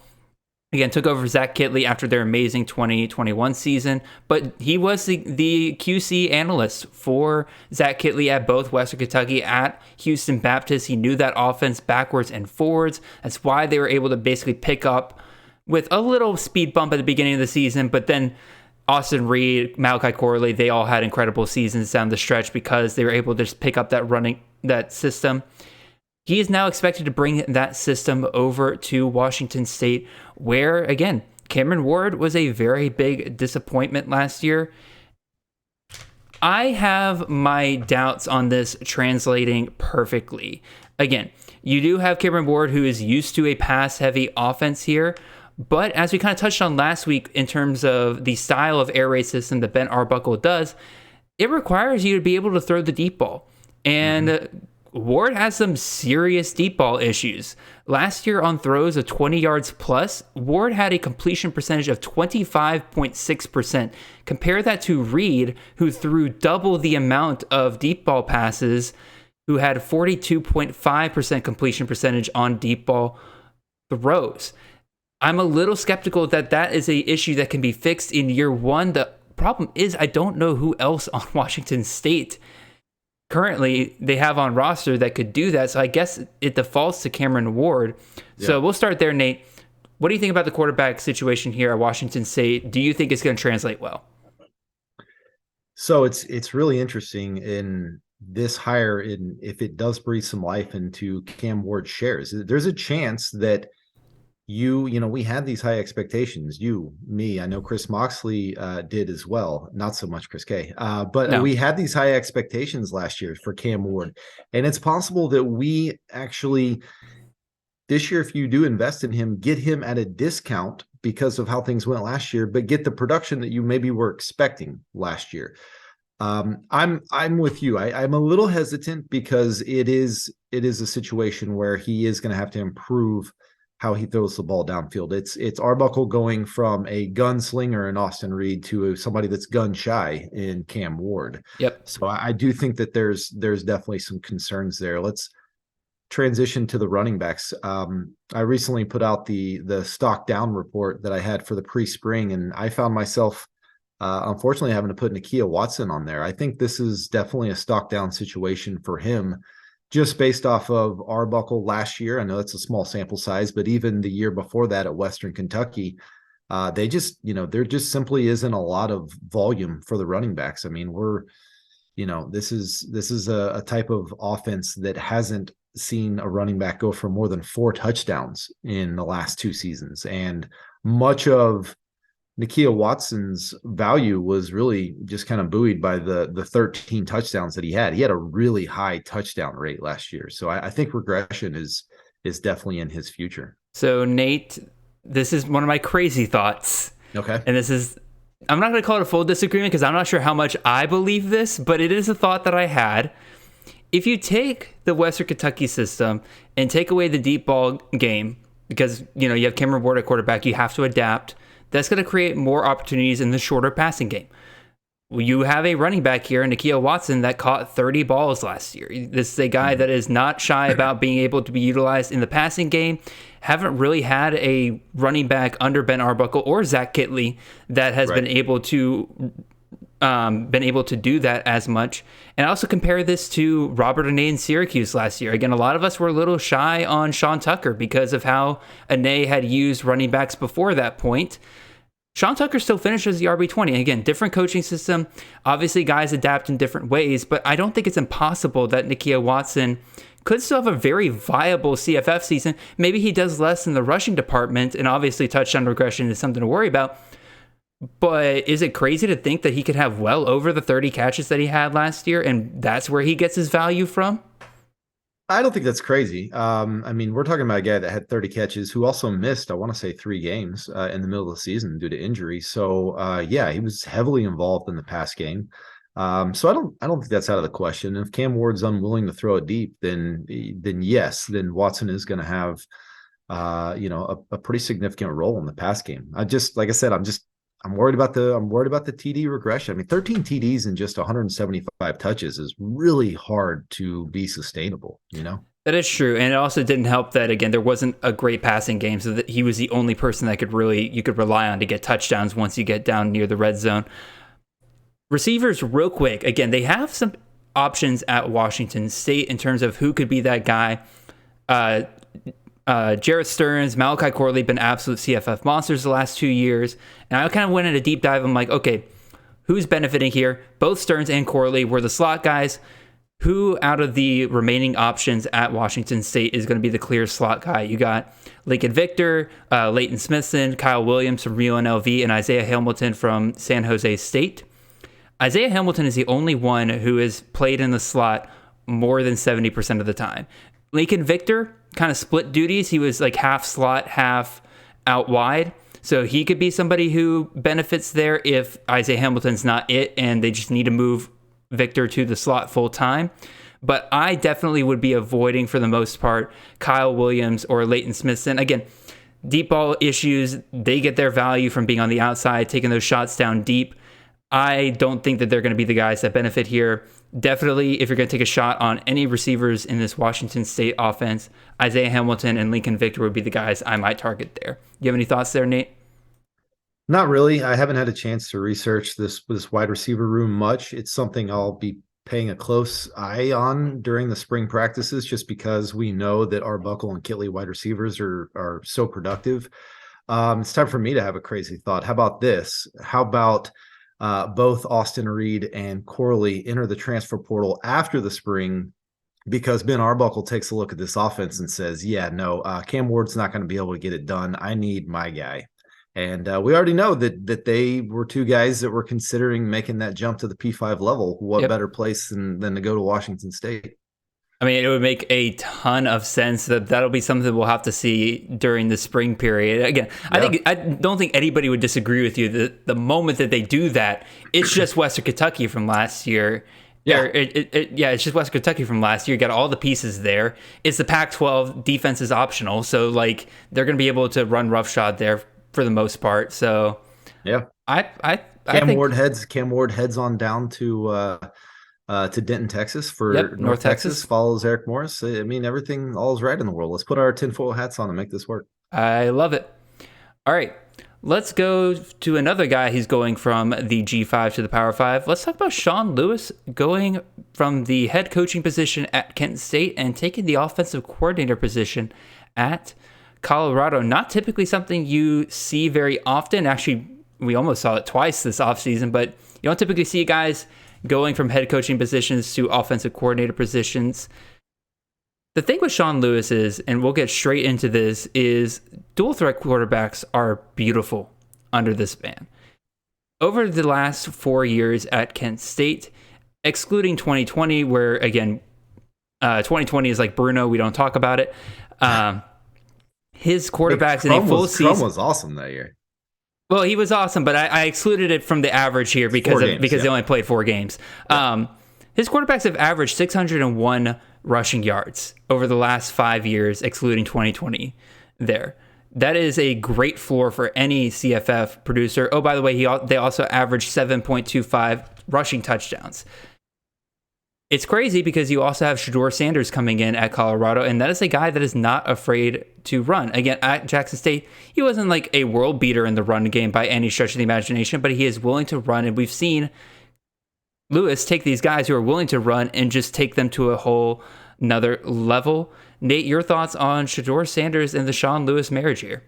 Again, took over Zach Kittley after their amazing 2021 season, but he was the QC analyst for Zach Kittley at both Western Kentucky at Houston Baptist. He knew that offense backwards and forwards. That's why they were able to basically pick up with a little speed bump at the beginning of the season, but then Austin Reed, Malachi Corley, they all had incredible seasons down the stretch because they were able to just pick up that system. He is now expected to bring that system over to Washington State, where, again, Cameron Ward was a very big disappointment last year. I have my doubts on this translating perfectly. Again, you do have Cameron Ward, who is used to a pass-heavy offense here, but as we kind of touched on last week in terms of the style of air raid system that Ben Arbuckle does, it requires you to be able to throw the deep ball. And Ward has some serious deep ball issues. Last year on throws of 20 yards plus, Ward had a completion percentage of 25.6%. Compare that to Reed, who threw double the amount of deep ball passes, who had 42.5% completion percentage on deep ball throws. I'm a little skeptical that that is an issue that can be fixed in year one. The problem is I don't know who else on Washington State currently they have on roster that could do that. So I guess it defaults to Cameron Ward. Yeah. So we'll start there, Nate. What do you think about the quarterback situation here at Washington State? Do you think it's going to translate well?
So it's really interesting in this hire, if it does breathe some life into Cam Ward's shares. There's a chance that we had these high expectations. You, me, I know Chris Moxley did as well. Not so much Chris K. But no. We had these high expectations last year for Cam Ward. And it's possible that we actually, this year, if you do invest in him, get him at a discount because of how things went last year, but get the production that you maybe were expecting last year. I'm with you. I'm a little hesitant because it is a situation where he is going to have to improve how he throws the ball downfield. It's Arbuckle going from a gunslinger in Austin Reed to somebody that's gun shy in Cam Ward.
Yep.
So I do think that there's definitely some concerns there. Let's transition to the running backs. I recently put out the stock down report that I had for the pre-spring, and I found myself unfortunately having to put Nakia Watson on there. I think this is definitely a stock down situation for him, just based off of Arbuckle last year. I know it's a small sample size, but even the year before that at Western Kentucky, there just simply isn't a lot of volume for the running backs. I mean, this is a type of offense that hasn't seen a running back go for more than 4 touchdowns in the last 2 seasons. And much of Nakia Watson's value was really just kind of buoyed by the 13 touchdowns that he had. He had a really high touchdown rate last year. So I think regression is definitely in his future.
So Nate, this is one of my crazy thoughts.
Okay.
And I'm not going to call it a full disagreement because I'm not sure how much I believe this, but it is a thought that I had. If you take the Western Kentucky system and take away the deep ball game, because you have Cameron Ward at quarterback, you have to adapt. That's going to create more opportunities in the shorter passing game. You have a running back here, Nakia Watson, that caught 30 balls last year. This is a guy that is not shy about being able to be utilized in the passing game. Haven't really had a running back under Ben Arbuckle or Zach Kittley that has been able to do that as much. And I also compare this to Robert Anae in Syracuse last year. Again, a lot of us were a little shy on Sean Tucker because of how Anae had used running backs before that point. Sean Tucker still finishes the RB20. Again, different coaching system. Obviously, guys adapt in different ways, but I don't think it's impossible that Nakia Watson could still have a very viable CFF season. Maybe he does less in the rushing department, and obviously touchdown regression is something to worry about. But is it crazy to think that he could have well over the 30 catches that he had last year, and that's where he gets his value from?
I don't think that's crazy. I mean, we're talking about a guy that had 30 catches who also missed, I want to say, 3 games in the middle of the season due to injury. So, yeah, he was heavily involved in the pass game. So I don't think that's out of the question. If Cam Ward's unwilling to throw it deep, then yes, then Watson is going to have, a pretty significant role in the pass game. Like I said, I'm worried about the TD regression. I mean, 13 TDs in just 175 touches is really hard to be sustainable,
That is true. And it also didn't help that, again, there wasn't a great passing game, so that he was the only person that you could rely on to get touchdowns once you get down near the red zone. Receivers, real quick, again, they have some options at Washington State in terms of who could be that guy. Jarrett Stearns, Malachi Corley, been absolute CFF monsters the last 2 years. And I kind of went in a deep dive. I'm like, okay, who's benefiting here? Both Stearns and Corley were the slot guys. Who out of the remaining options at Washington State is going to be the clear slot guy? You got Lincoln Victor, Leighton Smithson, Kyle Williams from UNLV, and Isaiah Hamilton from San Jose State. Isaiah Hamilton is the only one who has played in the slot more than 70% of the time. Lincoln Victor kind of split duties. He was like half slot, half out wide. So he could be somebody who benefits there if Isaiah Hamilton's not it and they just need to move Victor to the slot full time. But I definitely would be avoiding, for the most part, Kyle Williams or Leighton Smithson. Again, deep ball issues, they get their value from being on the outside, taking those shots down deep. I don't think that they're going to be the guys that benefit here. Definitely, if you're going to take a shot on any receivers in this Washington State offense, Isaiah Hamilton and Lincoln Victor would be the guys I might target there. You have any thoughts there, Nate?
Not really. I haven't had a chance to research this wide receiver room much. It's something I'll be paying a close eye on during the spring practices, just because we know that Arbuckle and Kitley wide receivers are so productive. It's time for me to have a crazy thought. How about this? How about both Austin Reed and Corley enter the transfer portal after the spring, because Ben Arbuckle takes a look at this offense and says, yeah, no, Cam Ward's not going to be able to get it done. I need my guy. And we already know that they were two guys that were considering making that jump to the P5 level. What better place than to go to Washington State?
I mean, it would make a ton of sense. That'll be something we'll have to see during the spring period. Again, I don't think anybody would disagree with you. The moment that they do that, it's just Western Kentucky from last year. Yeah, it's just Western Kentucky from last year. You got all the pieces there. It's the Pac-12, defense is optional, so like they're going to be able to run roughshod there for the most part. So
yeah, Cam Ward heads on down to Denton, Texas for North Texas. Follows Eric Morris. I mean, everything, all is right in the world. Let's put our tinfoil hats on and make this work.
I love it. All right, let's go to another guy. He's going from the G5 to the Power 5. Let's talk about Sean Lewis going from the head coaching position at Kent State and taking the offensive coordinator position at Colorado. Not typically something you see very often. Actually, we almost saw it twice this offseason, but you don't typically see guys going from head coaching positions to offensive coordinator positions. The thing with Sean Lewis is, and we'll get straight into this, is dual threat quarterbacks are beautiful under this man. Over the last 4 years at Kent State, excluding 2020, where again, 2020 is like Bruno, we don't talk about it. His quarterbacks in a full season.
Crum was awesome that year.
Well, he was awesome, but I excluded it from the average here because they only played 4 games. Yeah. His quarterbacks have averaged 601 rushing yards over the last 5 years, excluding 2020 there. That is a great floor for any CFF producer. Oh, by the way, they also averaged 7.25 rushing touchdowns. It's crazy because you also have Shedeur Sanders coming in at Colorado, and that is a guy that is not afraid to run. Again, at Jackson State, he wasn't like a world beater in the run game by any stretch of the imagination, but he is willing to run, and we've seen Lewis take these guys who are willing to run and just take them to a whole another level. Nate, your thoughts on Shedeur Sanders and the Sean Lewis marriage here?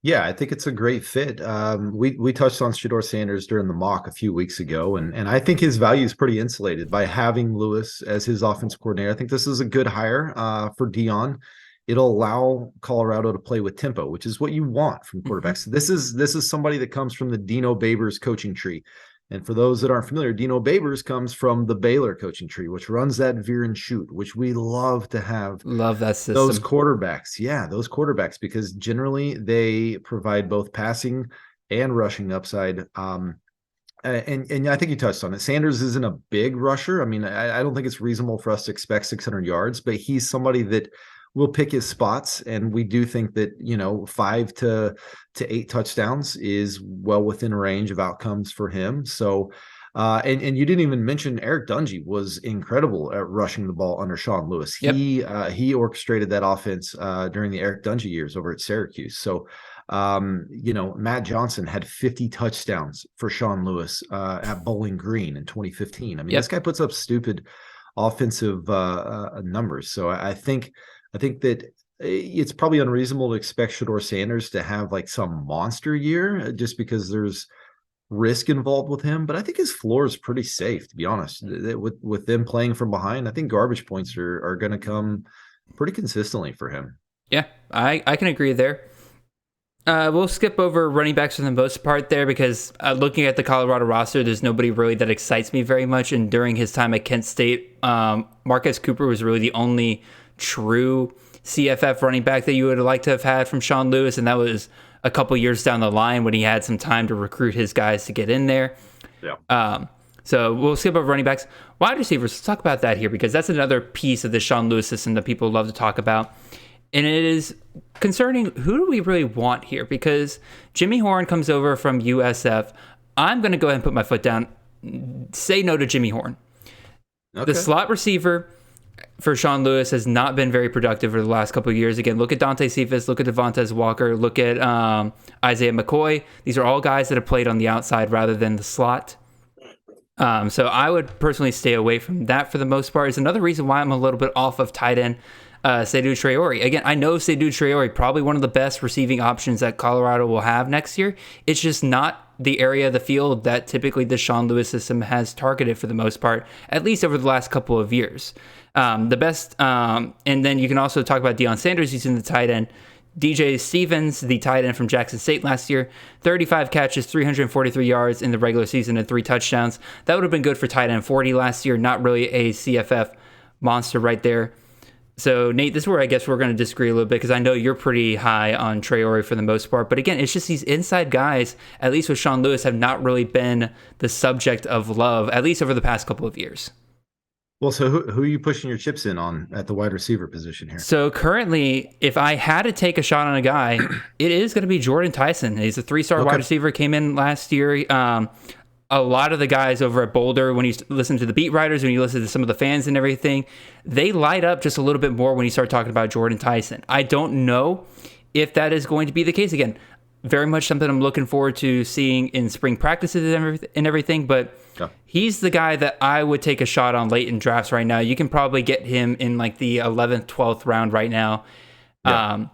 Yeah, I think it's a great fit. We touched on Shedeur Sanders during the mock a few weeks ago, and I think his value is pretty insulated by having Lewis as his offensive coordinator. I think this is a good hire for Dion. it'll allow Colorado to play with tempo, which is what you want from quarterbacks. This is somebody that comes from the Dino Babers coaching tree. And for those that aren't familiar, Dino Babers comes from the Baylor coaching tree, which runs that veer and shoot, which we love to have.
Love that system.
Those quarterbacks. Yeah, those quarterbacks, because generally they provide both passing and rushing upside. And I think you touched on it. Sanders isn't a big rusher. I mean, I don't think it's reasonable for us to expect 600 yards, but he's somebody that will pick his spots. And we do think that, 5 to 8 touchdowns is well within range of outcomes for him. So, and you didn't even mention Eric Dungy was incredible at rushing the ball under Sean Lewis.
Yep.
He orchestrated that offense during the Eric Dungy years over at Syracuse. So, Matt Johnson had 50 touchdowns for Sean Lewis at Bowling Green in 2015. I mean, This guy puts up stupid offensive numbers. So I think that it's probably unreasonable to expect Shedeur Sanders to have like some monster year just because there's risk involved with him. But I think his floor is pretty safe, to be honest. With them playing from behind, I think garbage points are going to come pretty consistently for him.
Yeah, I can agree there. We'll skip over running backs for the most part there because looking at the Colorado roster, there's nobody really that excites me very much. And during his time at Kent State, Marquez Cooper was really the only true CFF running back that you would like to have had from Sean Lewis. And that was a couple years down the line when he had some time to recruit his guys to get in there.
Yeah.
So we'll skip over running backs. Wide receivers, let's talk about that here because that's another piece of the Sean Lewis system that people love to talk about. And it is concerning, who do we really want here? Because Jimmy Horn comes over from USF. I'm going to go ahead and put my foot down. Say no to Jimmy Horn. Okay. The slot receiver for Sean Lewis has not been very productive for the last couple of years. Again, look at Dante Cephas, look at Devontae Walker, look at Isaiah McCoy. These are all guys that have played on the outside rather than the slot. So I would personally stay away from that for the most part. It's another reason why I'm a little bit off of tight end Seydou Traore. Again, I know Seydou Traore, probably one of the best receiving options that Colorado will have next year. It's just not the area of the field that typically the Sean Lewis system has targeted for the most part, at least over the last couple of years. The best, and then you can also talk about Deion Sanders using the tight end. DJ Stevens, the tight end from Jackson State last year, 35 catches, 343 yards in the regular season and 3 touchdowns. That would have been good for tight end 40 last year. Not really a CFF monster right there. So, Nate, this is where I guess we're going to disagree a little bit because I know you're pretty high on Traore for the most part. But again, it's just these inside guys, at least with Sean Lewis, have not really been the subject of love, at least over the past couple of years.
Well, so who are you pushing your chips in on at the wide receiver position here?
So currently, if I had to take a shot on a guy, it is going to be Jordan Tyson. He's a 3-star wide receiver, came in last year. A lot of the guys over at Boulder, when you listen to the beat writers, when you listen to some of the fans and everything, they light up just a little bit more when you start talking about Jordan Tyson. I don't know if that is going to be the case. Again, very much something I'm looking forward to seeing in spring practices and everything, but he's the guy that I would take a shot on late in drafts right now. You can probably get him in like the 11th, 12th round right now. Yeah.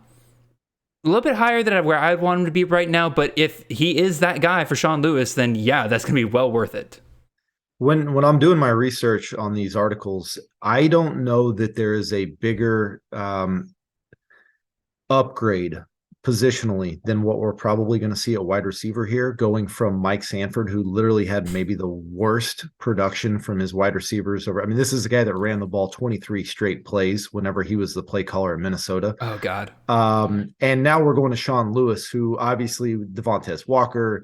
A little bit higher than where I'd want him to be right now, but if he is that guy for Sean Lewis, then yeah, that's going to be well worth it.
When I'm doing my research on these articles, I don't know that there is a bigger upgrade positionally than what we're probably going to see at wide receiver here, going from Mike Sanford, who literally had maybe the worst production from his wide receivers over. I mean, this is a guy that ran the ball 23 straight plays whenever he was the play caller in Minnesota.
Oh God.
And now we're going to Sean Lewis, who obviously Devontae Walker,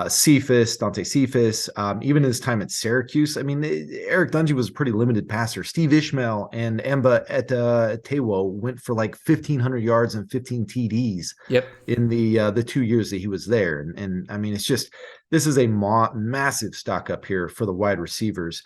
Cephas, Dante Cephas, even his time at Syracuse. I mean, Eric Dungy was a pretty limited passer. Steve Ishmael and Emba at Tewo went for like 1,500 yards and 15 TDs. In the 2 years that he was there. And I mean, it's just, this is a massive stock up here for the wide receivers.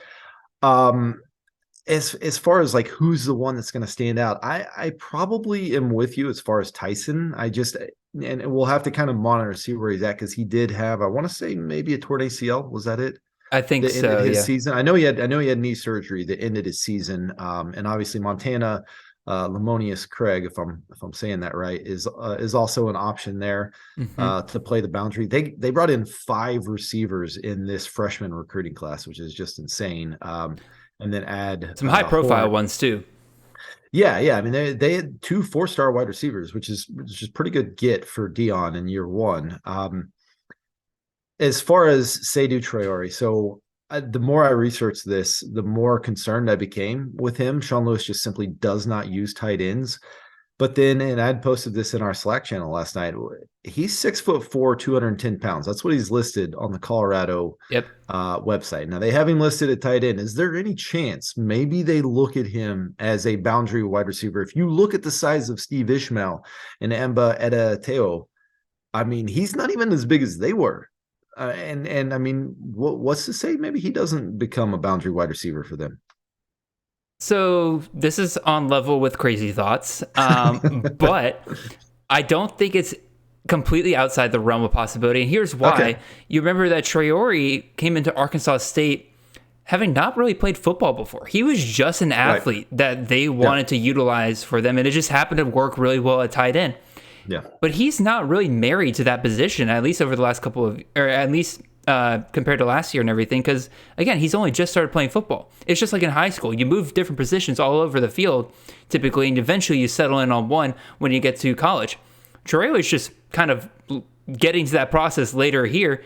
As far as like, who's the one that's going to stand out? I probably am with you as far as Tyson. And we'll have to kind of monitor, see where he's at. Cause he did have, I want to say maybe a torn ACL. Was that it?
I think so.
His season. I know he had knee surgery that ended his season. And obviously Montana, Lemonius Craig, if I'm saying that right, is also an option there to play the boundary. They brought in 5 receivers in this freshman recruiting class, which is just insane. And then add
some high profile ones too.
Yeah. I mean, they had 2 4-star wide receivers, which is pretty good get for Dion in year one. As far as Seydou Traore, so the more I researched this, the more concerned I became with him. Sean Lewis just simply does not use tight ends. But then, and I'd posted this in our Slack channel last night, he's 6'4", 210 pounds. That's what he's listed on the Colorado website. Now, they have him listed at tight end. Is there any chance maybe they look at him as a boundary wide receiver? If you look at the size of Steve Ishmael and Emba Edateo, I mean, he's not even as big as they were. And I mean, what's to say maybe he doesn't become a boundary wide receiver for them?
So this is on level with crazy thoughts, but I don't think it's completely outside the realm of possibility. And here's why. Okay. You remember that Traore came into Arkansas State having not really played football before. He was just an athlete that they wanted to utilize for them, and it just happened to work really well at tight end.
Yeah.
But he's not really married to that position, at least over the last compared to last year and everything, because, again, he's only just started playing football. It's just like in high school. You move different positions all over the field, typically, and eventually you settle in on one when you get to college. Traore is just kind of getting to that process later here.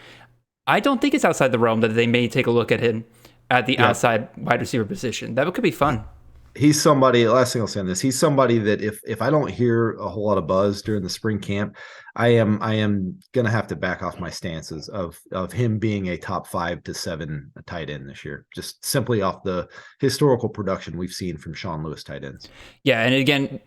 I don't think it's outside the realm that they may take a look at him at the outside wide receiver position. That could be fun.
He's somebody, last thing I'll say on this, he's somebody that if I don't hear a whole lot of buzz during the spring camp, I am going to have to back off my stances of him being a top 5 to 7 tight end this year, just simply off the historical production we've seen from Sean Lewis tight ends.
Yeah, and again,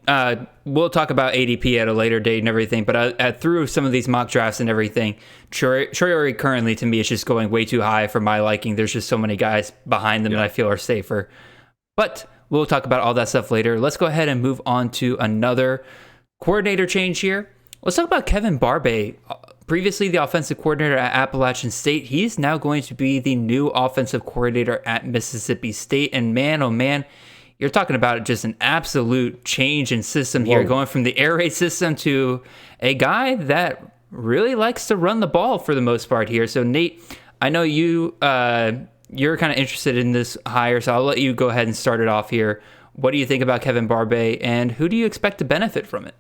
we'll talk about ADP at a later date and everything, but through some of these mock drafts and everything, Traore currently to me is just going way too high for my liking. There's just so many guys behind them that I feel are safer. But we'll talk about all that stuff later. Let's go ahead and move on to another coordinator change here. Let's talk about Kevin Barbay, previously the offensive coordinator at Appalachian State. He's now going to be the new offensive coordinator at Mississippi State. And man, oh man, you're talking about just an absolute change in system here, going from the air raid system to a guy that really likes to run the ball for the most part here. So Nate, I know you're kind of interested in this hire, so I'll let you go ahead and start it off here. What do you think about Kevin Barbay, and who do you expect to benefit from it?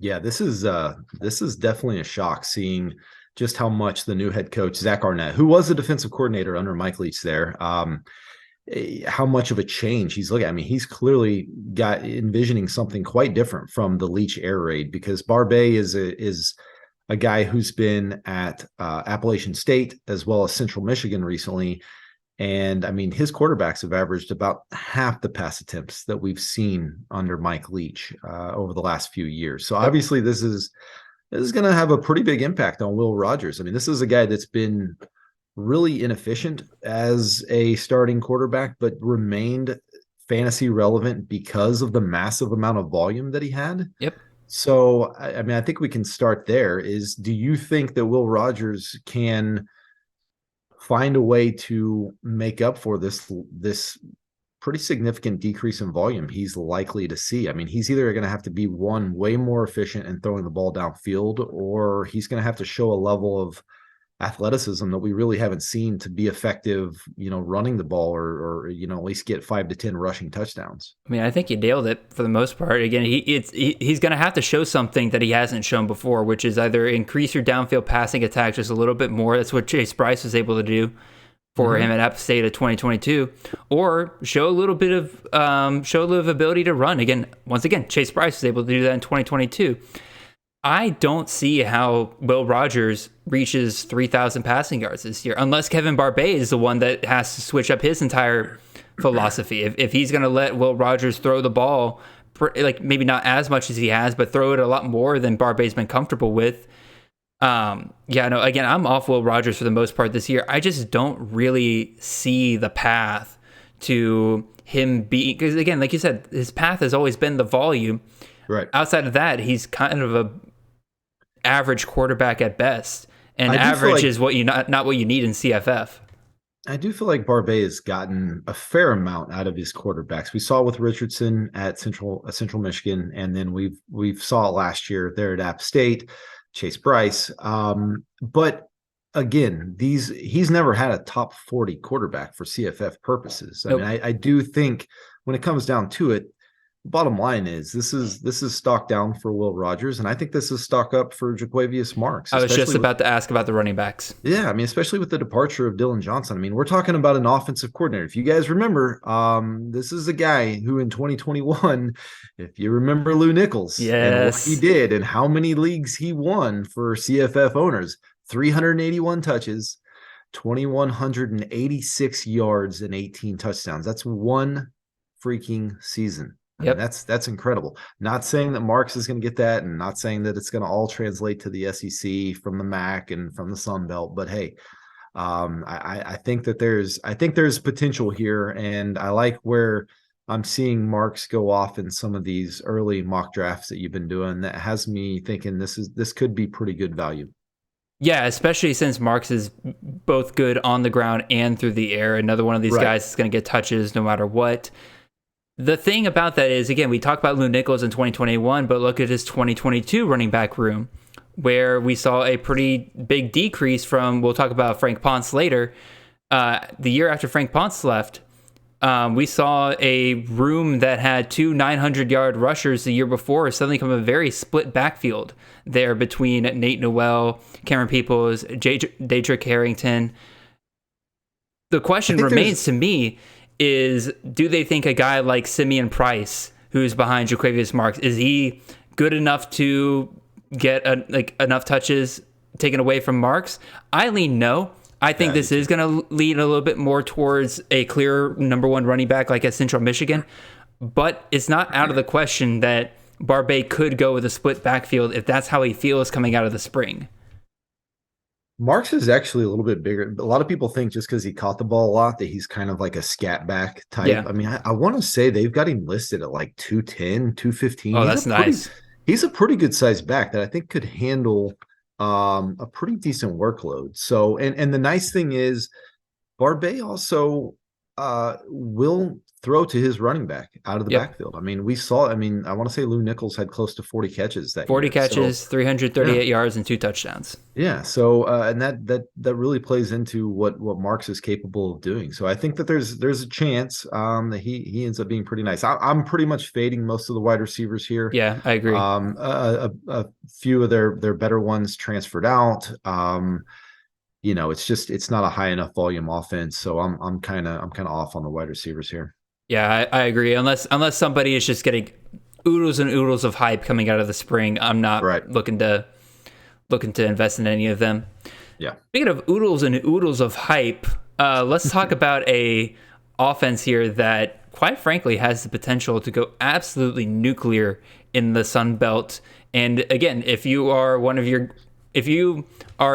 Yeah, this is definitely a shock, seeing just how much the new head coach, Zach Arnett, who was the defensive coordinator under Mike Leach there, how much of a change he's looking at. I mean, he's clearly envisioning something quite different from the Leach air raid, because Barbay is a guy who's been at Appalachian State as well as Central Michigan recently. And I mean, his quarterbacks have averaged about half the pass attempts that we've seen under Mike Leach over the last few years. So obviously this is going to have a pretty big impact on Will Rogers. I mean, this is a guy that's been really inefficient as a starting quarterback, but remained fantasy relevant because of the massive amount of volume that he had.
Yep.
So, I mean, I think we can start there. Do you think that Will Rogers can find a way to make up for this pretty significant decrease in volume he's likely to see? I mean, he's either going to have to be way more efficient in throwing the ball downfield, or he's going to have to show a level of athleticism that we really haven't seen to be effective, running the ball or at least get 5 to 10 rushing touchdowns.
I mean, I think you nailed it for the most part. Again, he's going to have to show something that he hasn't shown before, which is either increase your downfield passing attack just a little bit more. That's what Chase Bryce was able to do for him at App State of 2022, or show a little bit of ability to run. Once again, Chase Bryce was able to do that in 2022. I don't see how Will Rogers reaches 3,000 passing yards this year, unless Kevin Barbay is the one that has to switch up his entire philosophy. If he's going to let Will Rogers throw the ball, like maybe not as much as he has, but throw it a lot more than Barbay's been comfortable with. Again, I'm off Will Rogers for the most part this year. I just don't really see the path to him being, because again, like you said, his path has always been the volume.
Right.
Outside of that, he's kind of a average quarterback at best, and average is what not what you need in CFF.
I do feel like Barbay has gotten a fair amount out of his quarterbacks. We saw with Richardson at Central Michigan, and then we've saw it last year there at App State, Chase Bryce. But again, he's never had a top 40 quarterback for CFF purposes. I mean, I do think when it comes down to it, bottom line is this is stock down for Will Rogers, and I think this is stock up for Jaquavius Marks.
I was just about to ask about the running backs.
Yeah, I mean, especially with the departure of Dylan Johnson. I mean, we're talking about an offensive coordinator. If you guys remember, this is a guy who in 2021, if you remember Lou Nichols and what he did and how many leagues he won for CFF owners, 381 touches, 2,186 yards, and 18 touchdowns. That's one freaking season. I mean, that's incredible. Not saying that Marks is going to get that, and not saying that it's going to all translate to the SEC from the MAC and from the Sun Belt. But hey, I think that there's potential here, and I like where I'm seeing Marks go off in some of these early mock drafts that you've been doing. That has me thinking this could be pretty good value.
Yeah, especially since Marks is both good on the ground and through the air. Another one of these guys is going to get touches no matter what. The thing about that is, again, we talk about Lou Nichols in 2021, but look at his 2022 running back room, where we saw a pretty big decrease from, we'll talk about Frank Ponce later. The year after Frank Ponce left, we saw a room that had two 900-yard rushers the year before suddenly become a very split backfield there between Nate Noel, Cameron Peoples, Daedric Harrington. The question remains to me is, do they think a guy like Simeon Price, who's behind Jaquavius Marks, is he good enough to get enough touches taken away from Marks? I lean no. I think this is going to lean a little bit more towards a clear number one running back like at Central Michigan, but it's not out of the question that Barbay could go with a split backfield if that's how he feels coming out of the spring.
Marks is actually a little bit bigger. A lot of people think just because he caught the ball a lot that he's kind of like a scat back type. Yeah. I mean, I want to say they've got him listed at like 210, 215.
Oh, that's nice.
He's a pretty good sized back that I think could handle a pretty decent workload. So, and the nice thing is Barbay also will throw to his running back out of the backfield. I mean, I want to say Lou Nichols had close to 40 catches that
40
year.
Catches, 338 yards, and 2 touchdowns.
Yeah. So, and that really plays into what Marks is capable of doing. So I think that there's a chance that he ends up being pretty nice. I'm pretty much fading most of the wide receivers here.
Yeah, I agree.
A few of their better ones transferred out. It's not a high enough volume offense. So I'm kind of off on the wide receivers here.
Yeah, I agree. Unless somebody is just getting oodles and oodles of hype coming out of the spring, I'm not looking to invest in any of them.
Yeah.
Speaking of oodles and oodles of hype, let's talk about a offense here that, quite frankly, has the potential to go absolutely nuclear in the Sun Belt. And again, if you are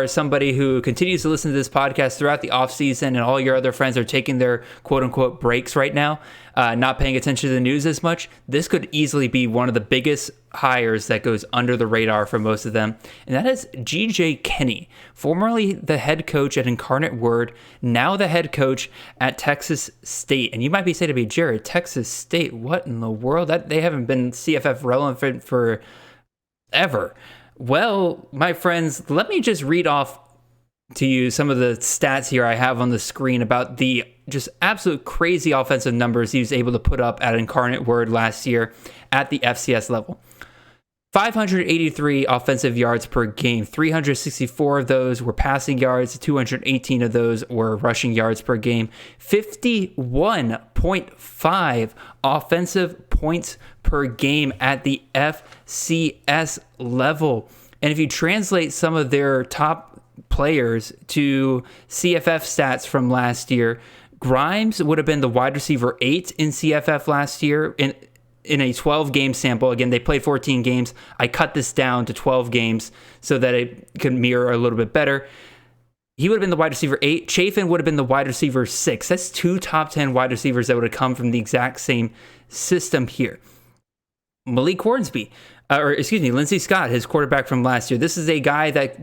somebody who continues to listen to this podcast throughout the offseason and all your other friends are taking their quote-unquote breaks right now, not paying attention to the news as much, this could easily be one of the biggest hires that goes under the radar for most of them. And that is G.J. Kinney, formerly the head coach at Incarnate Word, now the head coach at Texas State. And you might be saying to me, Jared, Texas State, what in the world? They haven't been CFF relevant for ever. Well, my friends, let me just read off to you some of the stats here I have on the screen about the just absolute crazy offensive numbers he was able to put up at Incarnate Word last year at the FCS level. 583 offensive yards per game. 364 of those were passing yards. 218 of those were rushing yards per game. 51.5 offensive points per game at the FCS level. And if you translate some of their top players to CFF stats from last year, Grimes would have been the wide receiver 8 in CFF last year in a 12-game sample. Again, they played 14 games. I cut this down to 12 games so that it could mirror a little bit better. He would have been the wide receiver 8. Chafin would have been the wide receiver 6. That's 2 top 10 wide receivers that would have come from the exact same system here. Malik Hornsby, Lindsey Scott, his quarterback from last year. This is a guy that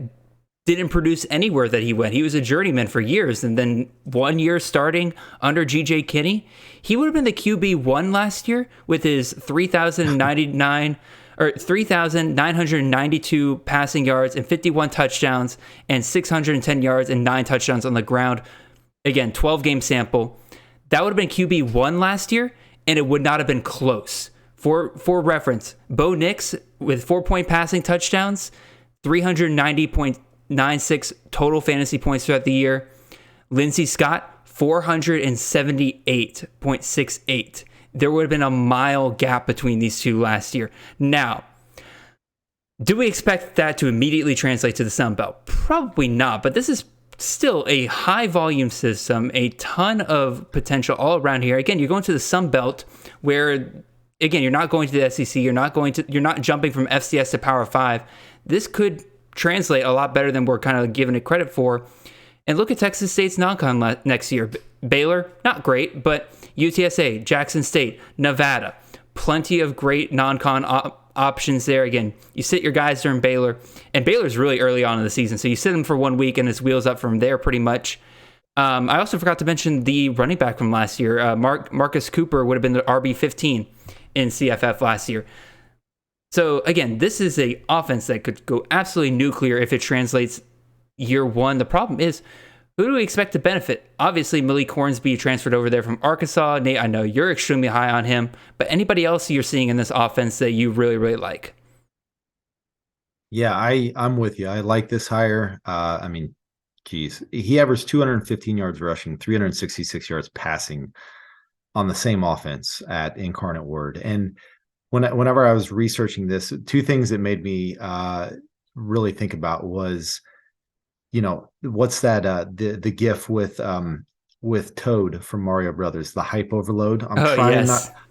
didn't produce anywhere that he went. He was a journeyman for years, and then 1 year starting under G.J. Kinney, he would have been the QB1 last year with his 3,992 passing yards and 51 touchdowns and 610 yards and 9 touchdowns on the ground. Again, 12-game sample. That would have been QB1 last year, and it would not have been close For reference, Bo Nix with 4-point passing touchdowns, 390.96 total fantasy points throughout the year. Lindsey Scott, 478.68. There would have been a mile gap between these two last year. Now, do we expect that to immediately translate to the Sun Belt? Probably not, but this is still a high volume system, a ton of potential all around here. Again, you're going to the Sun Belt where, again, you're not going to the SEC, you're not jumping from FCS to Power 5. This could translate a lot better than we're kind of giving it credit for. And look at Texas State's non-con next year. Baylor, not great, but UTSA, Jackson State, Nevada, plenty of great non-con options there. Again, you sit your guys during Baylor, and Baylor's really early on in the season, so you sit him for 1 week and it's wheels up from there pretty much. I also forgot to mention the running back from last year. Marcus Cooper would have been the RB15 in CFF last year. So again, this is a offense that could go absolutely nuclear if it translates year one. The problem is, who do we expect to benefit? Obviously, Malik Hornsby transferred over there from Arkansas. Nate, I know you're extremely high on him, but anybody else you're seeing in this offense that you really, really like?
Yeah, I'm with you. I like this hire. He averaged 215 yards rushing, 366 yards passing on the same offense at Incarnate Word. And whenever I was researching this, two things that made me really think about was, what's that the gif with Toad from Mario Brothers, the hype overload.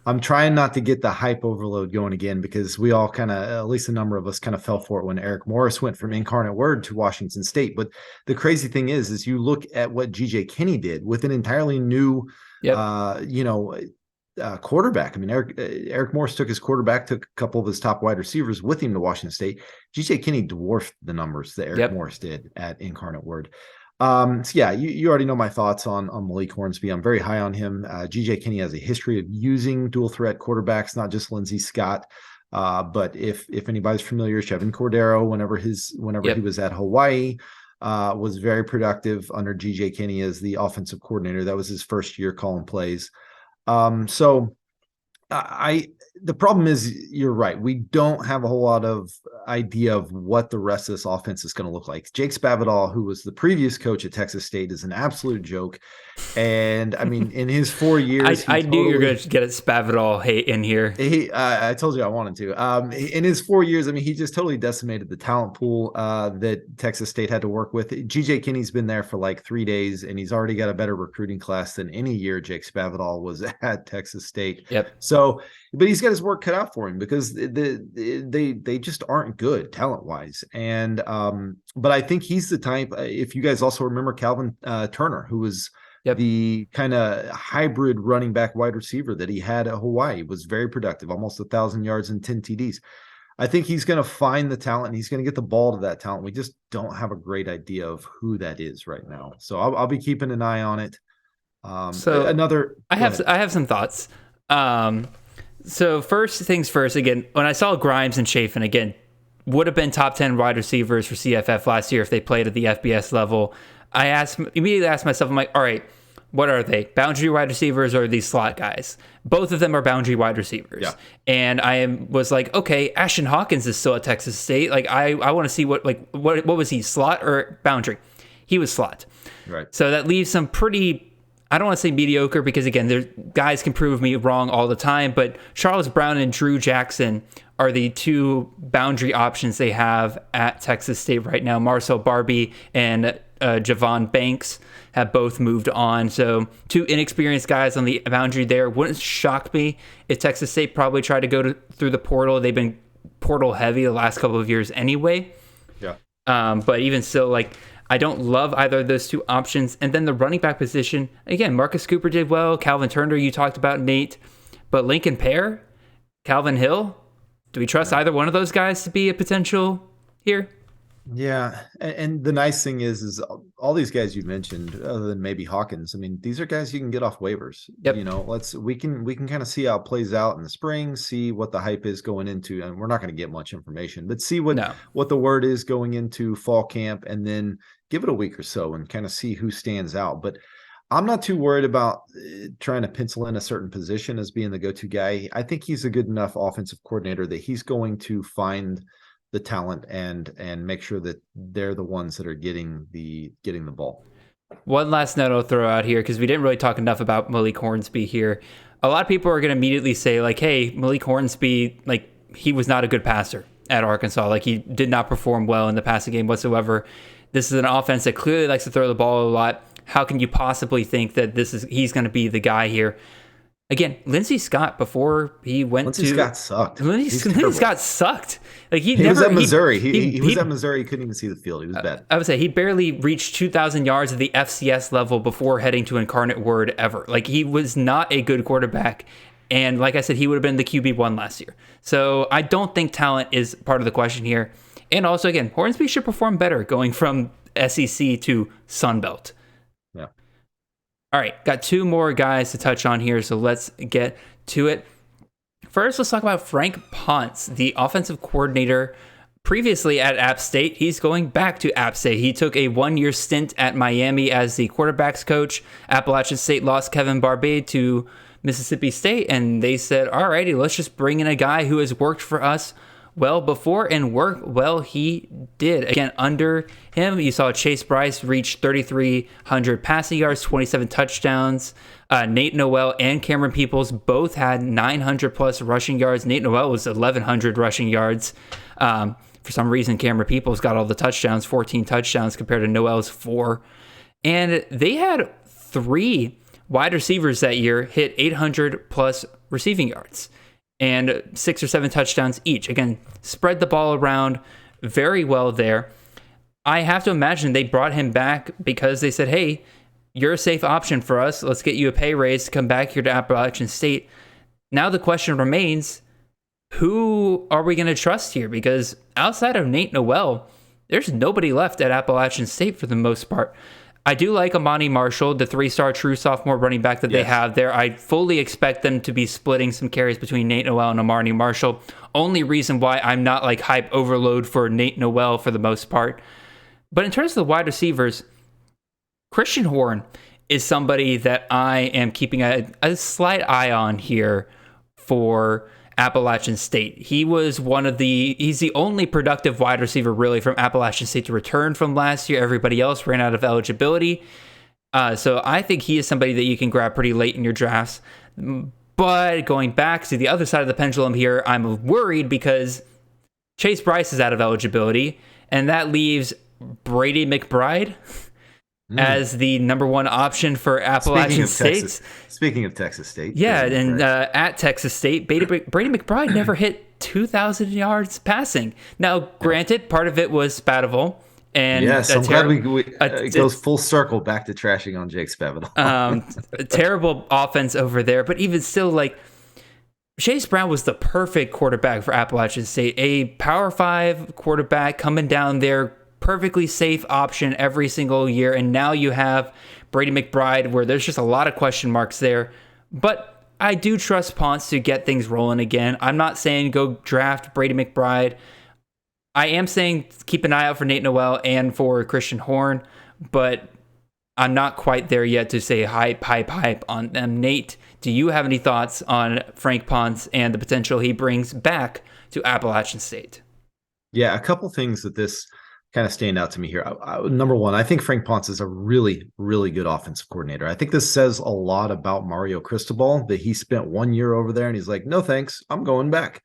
I'm trying not to get the hype overload going again, because we all kind of, at least a number of us, kind of fell for it when Eric Morris went from Incarnate Word to Washington State. But the crazy thing is you look at what GJ Kinney did with an entirely new quarterback. I mean, Eric Morris took his quarterback, took a couple of his top wide receivers with him to Washington State. GJ Kinney dwarfed the numbers that Eric Morris did at Incarnate Word. So yeah, you already know my thoughts on Malik Hornsby. I'm very high on him. GJ Kinney has a history of using dual threat quarterbacks, not just Lindsey Scott. But if anybody's familiar, Chevin Cordero, whenever he was at Hawaii, was very productive under GJ Kinney as the offensive coordinator. That was his first year calling plays. The problem is, you're right. We don't have a whole lot of idea of what the rest of this offense is going to look like. Jake Spavital, who was the previous coach at Texas State, is an absolute joke. And I mean, in his 4 years,
I knew you were going to get a Spavital hate in here.
I told you I wanted to. In his 4 years, I mean, he just totally decimated the talent pool that Texas State had to work with. GJ Kinney's been there for like 3 days, and he's already got a better recruiting class than any year Jake Spavital was at Texas State.
Yep.
So, but he's got his work cut out for him, because they just aren't good talent wise. And but I think he's the type. If you guys also remember Calvin Turner, who was the kind of hybrid running back wide receiver that he had at Hawaii, was very productive, almost 1,000 yards and 10 TDs. I think he's going to find the talent, and he's going to get the ball to that talent. We just don't have a great idea of who that is right now. So I'll be keeping an eye on it. I have
some thoughts. So first things first, again, when I saw Grimes and Chafin, again, would have been top 10 wide receivers for CFF last year if they played at the FBS level. I immediately asked myself, I'm like, all right, what are they? Boundary wide receivers or these slot guys? Both of them are boundary wide receivers. Yeah. And was like, okay, Ashton Hawkins is still at Texas State. Like, I want to see what was he, slot or boundary? He was slot.
Right.
So that leaves some pretty, I don't want to say mediocre, because again, guys can prove me wrong all the time, but Charles Brown and Drew Jackson are the two boundary options they have at Texas State right now. Marcel Barbie and Javon Banks have both moved on. So two inexperienced guys on the boundary there. Wouldn't shock me if Texas State probably tried to go through the portal. They've been portal heavy the last couple of years anyway.
Yeah.
But even still, like, I don't love either of those two options. And then the running back position, again, Marcus Cooper did well. Calvin Turner, you talked about, Nate. But Lincoln Pear, Calvin Hill, do we trust either one of those guys to be a potential here?
Yeah. And the nice thing is all these guys you mentioned, other than maybe Hawkins, I mean, these are guys you can get off waivers.
Yep.
We can kind of see how it plays out in the spring, see what the hype is going into, and we're not going to get much information, but see what the word is going into fall camp, and then give it a week or so and kind of see who stands out. But I'm not too worried about trying to pencil in a certain position as being the go-to guy. I think he's a good enough offensive coordinator that he's going to find the talent and make sure that they're the ones that are getting the ball.
One last note I'll throw out here, because we didn't really talk enough about Malik Hornsby here. A lot of people are going to immediately say, like, hey, Malik Hornsby, like, he was not a good passer at Arkansas. Like, he did not perform well in the passing game whatsoever. This is an offense that clearly likes to throw the ball a lot. How can you possibly think that he's going to be the guy here? Again, Lindsey Scott, before he went
Lindsey Scott sucked.
Lindsey Scott sucked. Like
he was at Missouri. He was at Missouri. He couldn't even see the field. He was bad.
I would say he barely reached 2,000 yards at the FCS level before heading to Incarnate Word ever. Like, he was not a good quarterback. And like I said, he would have been the QB1 last year. So I don't think talent is part of the question here. And also, again, Hornsby should perform better going from SEC to Sun Belt.
Yeah.
All right, got two more guys to touch on here, so let's get to it. First, let's talk about Frank Ponce, the offensive coordinator previously at App State. He's going back to App State. He took a one-year stint at Miami as the quarterbacks coach. Appalachian State lost Kevin Barbay to Mississippi State, and they said, all righty, let's just bring in a guy who has worked for us well before, and work well he did. Again, under him, you saw Chase Bryce reach 3,300 passing yards, 27 touchdowns. Nate Noel and Cameron Peoples both had 900 plus rushing yards. Nate Noel was 1,100 rushing yards. For some reason, Cameron Peoples got all the touchdowns, 14 touchdowns compared to Noel's 4. And they had 3 wide receivers that year hit 800 plus receiving yards and 6 or 7 touchdowns each. Again, spread the ball around very well there. I have to imagine they brought him back because they said, hey, you're a safe option for us. Let's get you a pay raise to come back here to Appalachian State. Now the question remains, who are we going to trust here? Because outside of Nate Noel, there's nobody left at Appalachian State for the most part. I do like Amani Marshall, the 3-star true sophomore running back that they have there. I fully expect them to be splitting some carries between Nate Noel and Amani Marshall. Only reason why I'm not like hype overload for Nate Noel for the most part. But in terms of the wide receivers, Christian Horn is somebody that I am keeping a slight eye on here for Appalachian State. He's the only productive wide receiver really from Appalachian State to return from last year. Everybody else ran out of eligibility. So I think he is somebody that you can grab pretty late in your drafts. But going back to the other side of the pendulum here, I'm worried because Chase Bryce is out of eligibility, and that leaves Brady McBride as the number 1 option for Appalachian State.
Speaking of Texas State.
Yeah, and at Texas State, Brady McBride never hit 2,000 yards passing. Now, granted, part of it was Spavital. And
yes, I'm glad it goes full circle back to trashing on Jake Spavital.
A terrible offense over there. But even still, like, Chase Brown was the perfect quarterback for Appalachian State. A Power 5 quarterback coming down there, perfectly safe option every single year. And now you have Brady McBride, where there's just a lot of question marks there. But I do trust Ponce to get things rolling again. I'm not saying go draft Brady McBride. I am saying keep an eye out for Nate Noel and for Christian Horn, but I'm not quite there yet to say hype on them. Nate, do you have any thoughts on Frank Ponce and the potential he brings back to Appalachian State?
Yeah, a couple things that this kind of stand out to me here. Number one, I think Frank Ponce is a really, really good offensive coordinator. I think this says a lot about Mario Cristobal, that he spent 1 year over there and he's like, no thanks, I'm going back.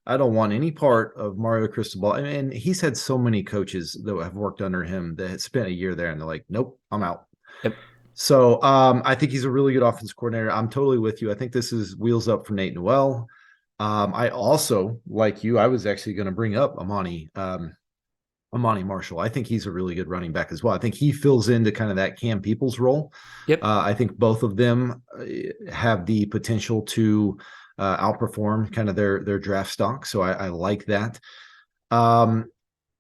I don't want any part of Mario Cristobal. And he's had so many coaches that have worked under him that had spent a year there and they're like, nope, I'm out.
Yep.
So I think he's a really good offensive coordinator. I'm totally with you. I think this is wheels up for Nate Noel. I also, like you, I was actually going to bring up Amani Marshall. I think he's a really good running back as well. I think he fills into kind of that Cam Peoples role.
Yep.
I think both of them have the potential to outperform kind of their draft stock. So I like that.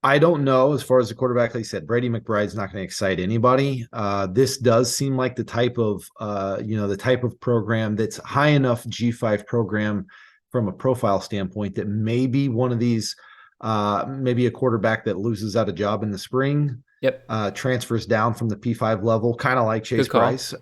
I don't know, as far as the quarterback, like you said, Brady McBride's not going to excite anybody. This does seem like the type of program that's high enough G5 program from a profile standpoint that maybe one of these, maybe a quarterback that loses out a job in the spring
Yep.
transfers down from the P5 level, kind of like Chase Bryce,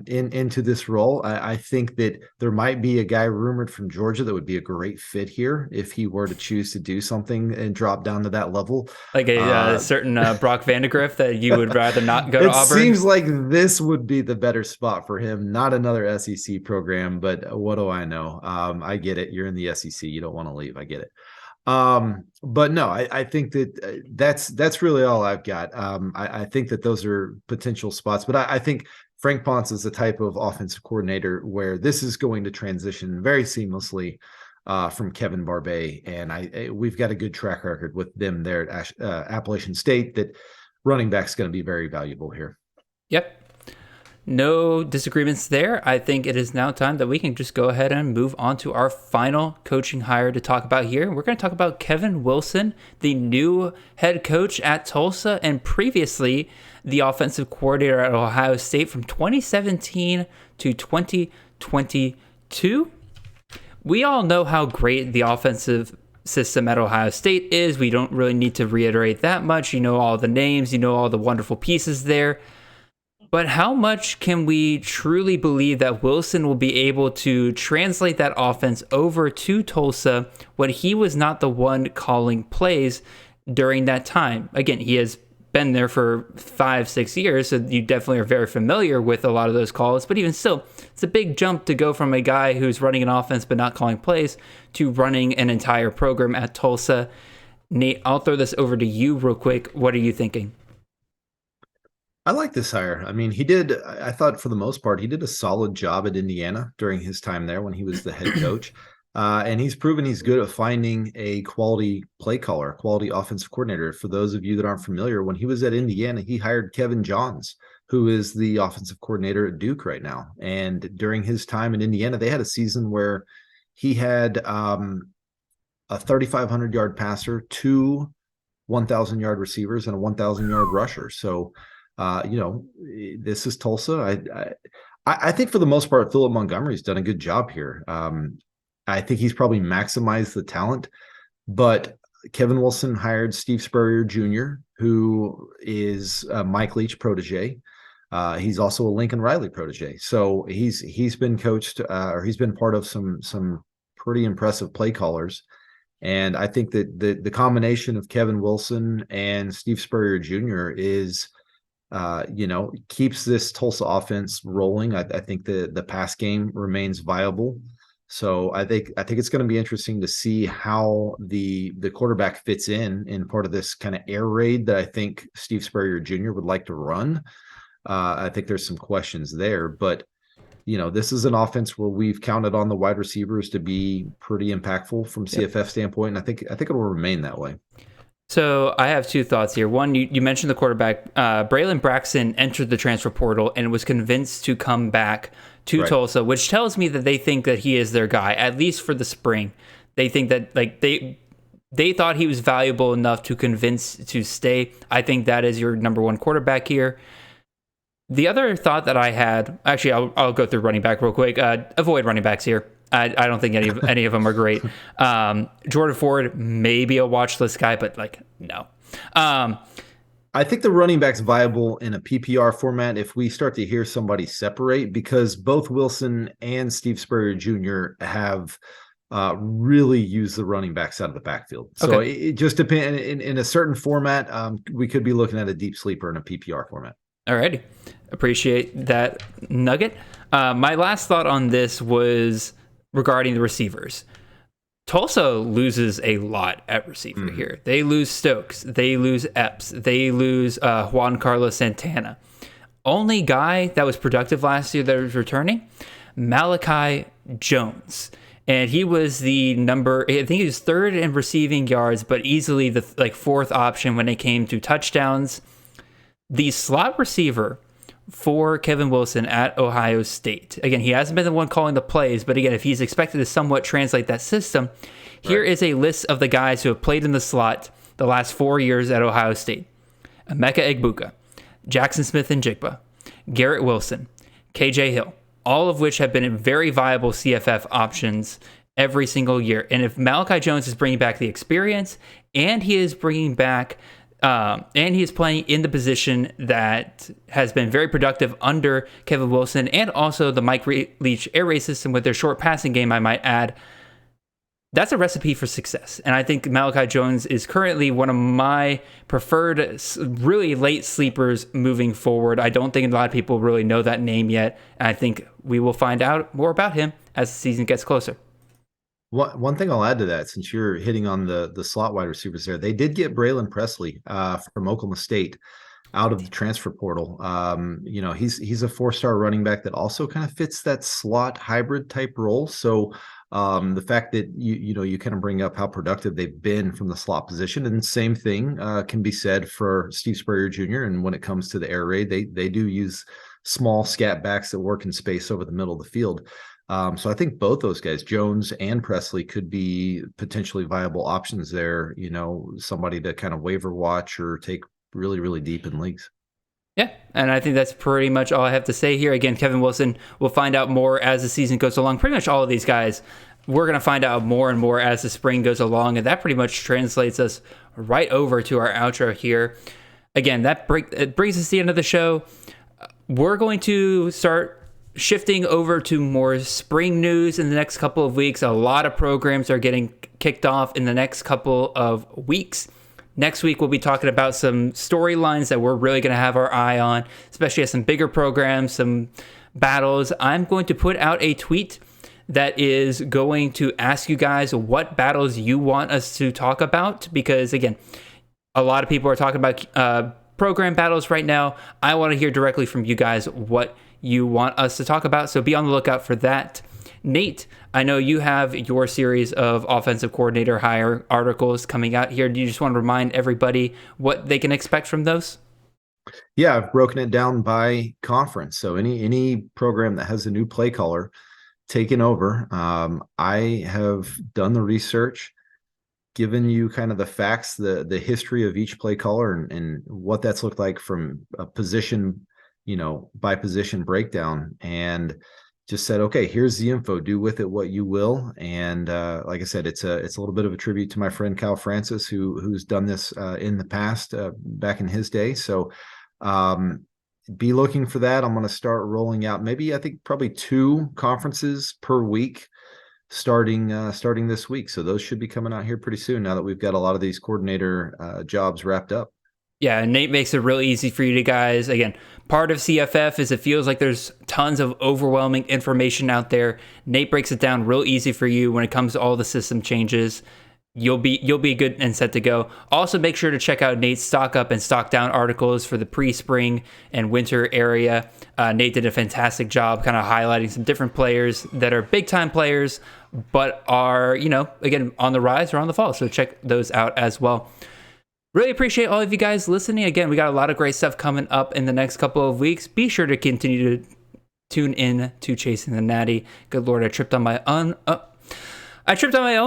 into this role. I think that there might be a guy rumored from Georgia that would be a great fit here if he were to choose to do something and drop down to that level.
Like a certain Brock Vandegrift that you would rather not go to
It
Auburn?
seems like this would be the better spot for him. Not another SEC program, but what do I know? I get it. You're in the SEC. You don't want to leave. I get it. But no, I think that that's really all I've got. I think that those are potential spots, but I think Frank Ponce is the type of offensive coordinator where this is going to transition very seamlessly from Kevin Barbay, and we've got a good track record with them there at Appalachian State that running back's going to be very valuable here.
Yep. No disagreements there. I think it is now time that we can just go ahead and move on to our final coaching hire to talk about here. We're going to talk about Kevin Wilson, the new head coach at Tulsa, and previously the offensive coordinator at Ohio State from 2017 to 2022. We all know how great the offensive system at Ohio State is. We don't really need to reiterate that much. You know all the names, you know all the wonderful pieces there. But how much can we truly believe that Wilson will be able to translate that offense over to Tulsa when he was not the one calling plays during that time? Again, he has been there for 5-6 years, so you definitely are very familiar with a lot of those calls. But even still, it's a big jump to go from a guy who's running an offense but not calling plays to running an entire program at Tulsa. Nate, I'll throw this over to you real quick. What are you thinking?
I like this hire. I mean, I thought for the most part, he did a solid job at Indiana during his time there when he was the head coach. And he's proven he's good at finding a quality play caller, quality offensive coordinator. For those of you that aren't familiar, when he was at Indiana, he hired Kevin Johns, who is the offensive coordinator at Duke right now. And during his time in Indiana, they had a season where he had a 3,500-yard passer, 2 1,000-yard receivers, and a 1,000-yard rusher. So, this is Tulsa. I think for the most part, Philip Montgomery's done a good job here. I think he's probably maximized the talent, but Kevin Wilson hired Steve Spurrier Jr., who is Mike Leach protege. He's also a Lincoln Riley protege. So he's been coached or he's been part of some pretty impressive play callers. And I think that the combination of Kevin Wilson and Steve Spurrier Jr. is keeps this Tulsa offense rolling. I think the pass game remains viable. So I think it's going to be interesting to see how the quarterback fits in part of this kind of air raid that I think Steve Spurrier Jr. would like to run. I think there's some questions there, but this is an offense where we've counted on the wide receivers to be pretty impactful from CFF standpoint. And I think it will remain that way.
So I have two thoughts here. One, you mentioned the quarterback. Braylon Braxton entered the transfer portal and was convinced to come back to Tulsa, which tells me that they think that he is their guy, at least for the spring. They think that they thought he was valuable enough to convince to stay. I think that is your number one quarterback here. The other thought that I had, actually, I'll go through running back real quick. Avoid running backs here. I don't think any of them are great. Jordan Ford, maybe a watch list guy, but no.
I think the running back's viable in a PPR format if we start to hear somebody separate, because both Wilson and Steve Spurrier Jr. have really used the running backs out of the backfield. So it just depends. In a certain format, we could be looking at a deep sleeper in a PPR format.
Alrighty. Appreciate that nugget. My last thought on this was regarding the receivers. Tulsa loses a lot at receiver here. They lose Stokes. They lose Epps. They lose Juan Carlos Santana. Only guy that was productive last year that was returning, Malachi Jones. And he was I think he was third in receiving yards, but easily the fourth option when it came to touchdowns. The slot receiver for Kevin Wilson at Ohio State. Again, he hasn't been the one calling the plays, but again, if he's expected to somewhat translate that system, here is a list of the guys who have played in the slot the last 4 years at Ohio State. Emeka Egbuka, Jackson Smith and Jigba, Garrett Wilson, KJ Hill, all of which have been very viable CFF options every single year. And if Malachi Jones is bringing back the experience and he is bringing back And he is playing in the position that has been very productive under Kevin Wilson and also the Mike Leach air raid system with their short passing game, I might add. That's a recipe for success. And I think Malachi Jones is currently one of my preferred, really late sleepers moving forward. I don't think a lot of people really know that name yet. And I think we will find out more about him as the season gets closer.
One thing I'll add to that, since you're hitting on the slot wide receivers there, they did get Braylon Presley from Oklahoma State out of the transfer portal. He's a 4-star running back that also kind of fits that slot hybrid type role. So the fact that you kind of bring up how productive they've been from the slot position, and same thing can be said for Steve Spurrier Jr. And when it comes to the air raid, they do use small scat backs that work in space over the middle of the field. So I think both those guys, Jones and Presley, could be potentially viable options there. Somebody to kind of waiver watch or take really, really deep in leagues.
Yeah, and I think that's pretty much all I have to say here. Again, Kevin Wilson, we'll find out more as the season goes along. Pretty much all of these guys, we're going to find out more and more as the spring goes along, and that pretty much translates us right over to our outro here. Again, it brings us to the end of the show. We're going to start shifting over to more spring news in the next couple of weeks. A lot of programs are getting kicked off in the next couple of weeks. Next week, we'll be talking about some storylines that we're really going to have our eye on, especially as some bigger programs, some battles. I'm going to put out a tweet that is going to ask you guys what battles you want us to talk about, because, again, a lot of people are talking about program battles right now. I want to hear directly from you guys what you want us to talk about, so be on the lookout for that. Nate, I know you have your series of offensive coordinator hire articles coming out here. Do you just want to remind everybody what they can expect from those?
Yeah, I've broken it down by conference. So any program that has a new play caller taken over, I have done the research, given you kind of the facts, the history of each play caller and what that's looked like from a position, by position breakdown, and just said, okay, here's the info, do with it what you will. And like I said, it's a little bit of a tribute to my friend Kyle Francis, who's done this in the past, back in his day. So be looking for that. I'm going to start rolling out I think probably 2 conferences per week starting this week. So those should be coming out here pretty soon, now that we've got a lot of these coordinator jobs wrapped up.
Yeah, Nate makes it real easy for you guys. Again, part of CFF is it feels like there's tons of overwhelming information out there. Nate breaks it down real easy for you when it comes to all the system changes. You'll be good and set to go. Also, make sure to check out Nate's stock up and stock down articles for the pre-spring and winter area. Nate did a fantastic job kind of highlighting some different players that are big-time players, but are, again, on the rise or on the fall. So check those out as well. Really appreciate all of you guys listening. Again, we got a lot of great stuff coming up in the next couple of weeks. Be sure to continue to tune in to Chasing the Natty. Good Lord, I tripped on my own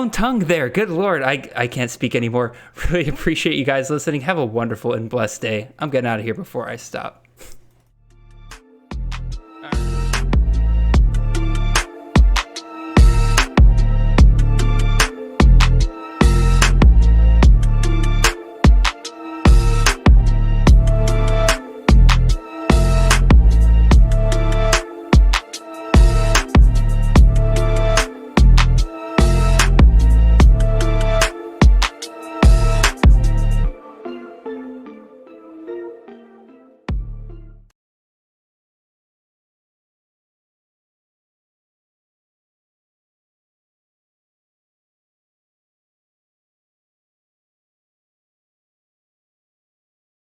tongue there. Good Lord, I can't speak anymore. Really appreciate you guys listening. Have a wonderful and blessed day. I'm getting out of here before I stop.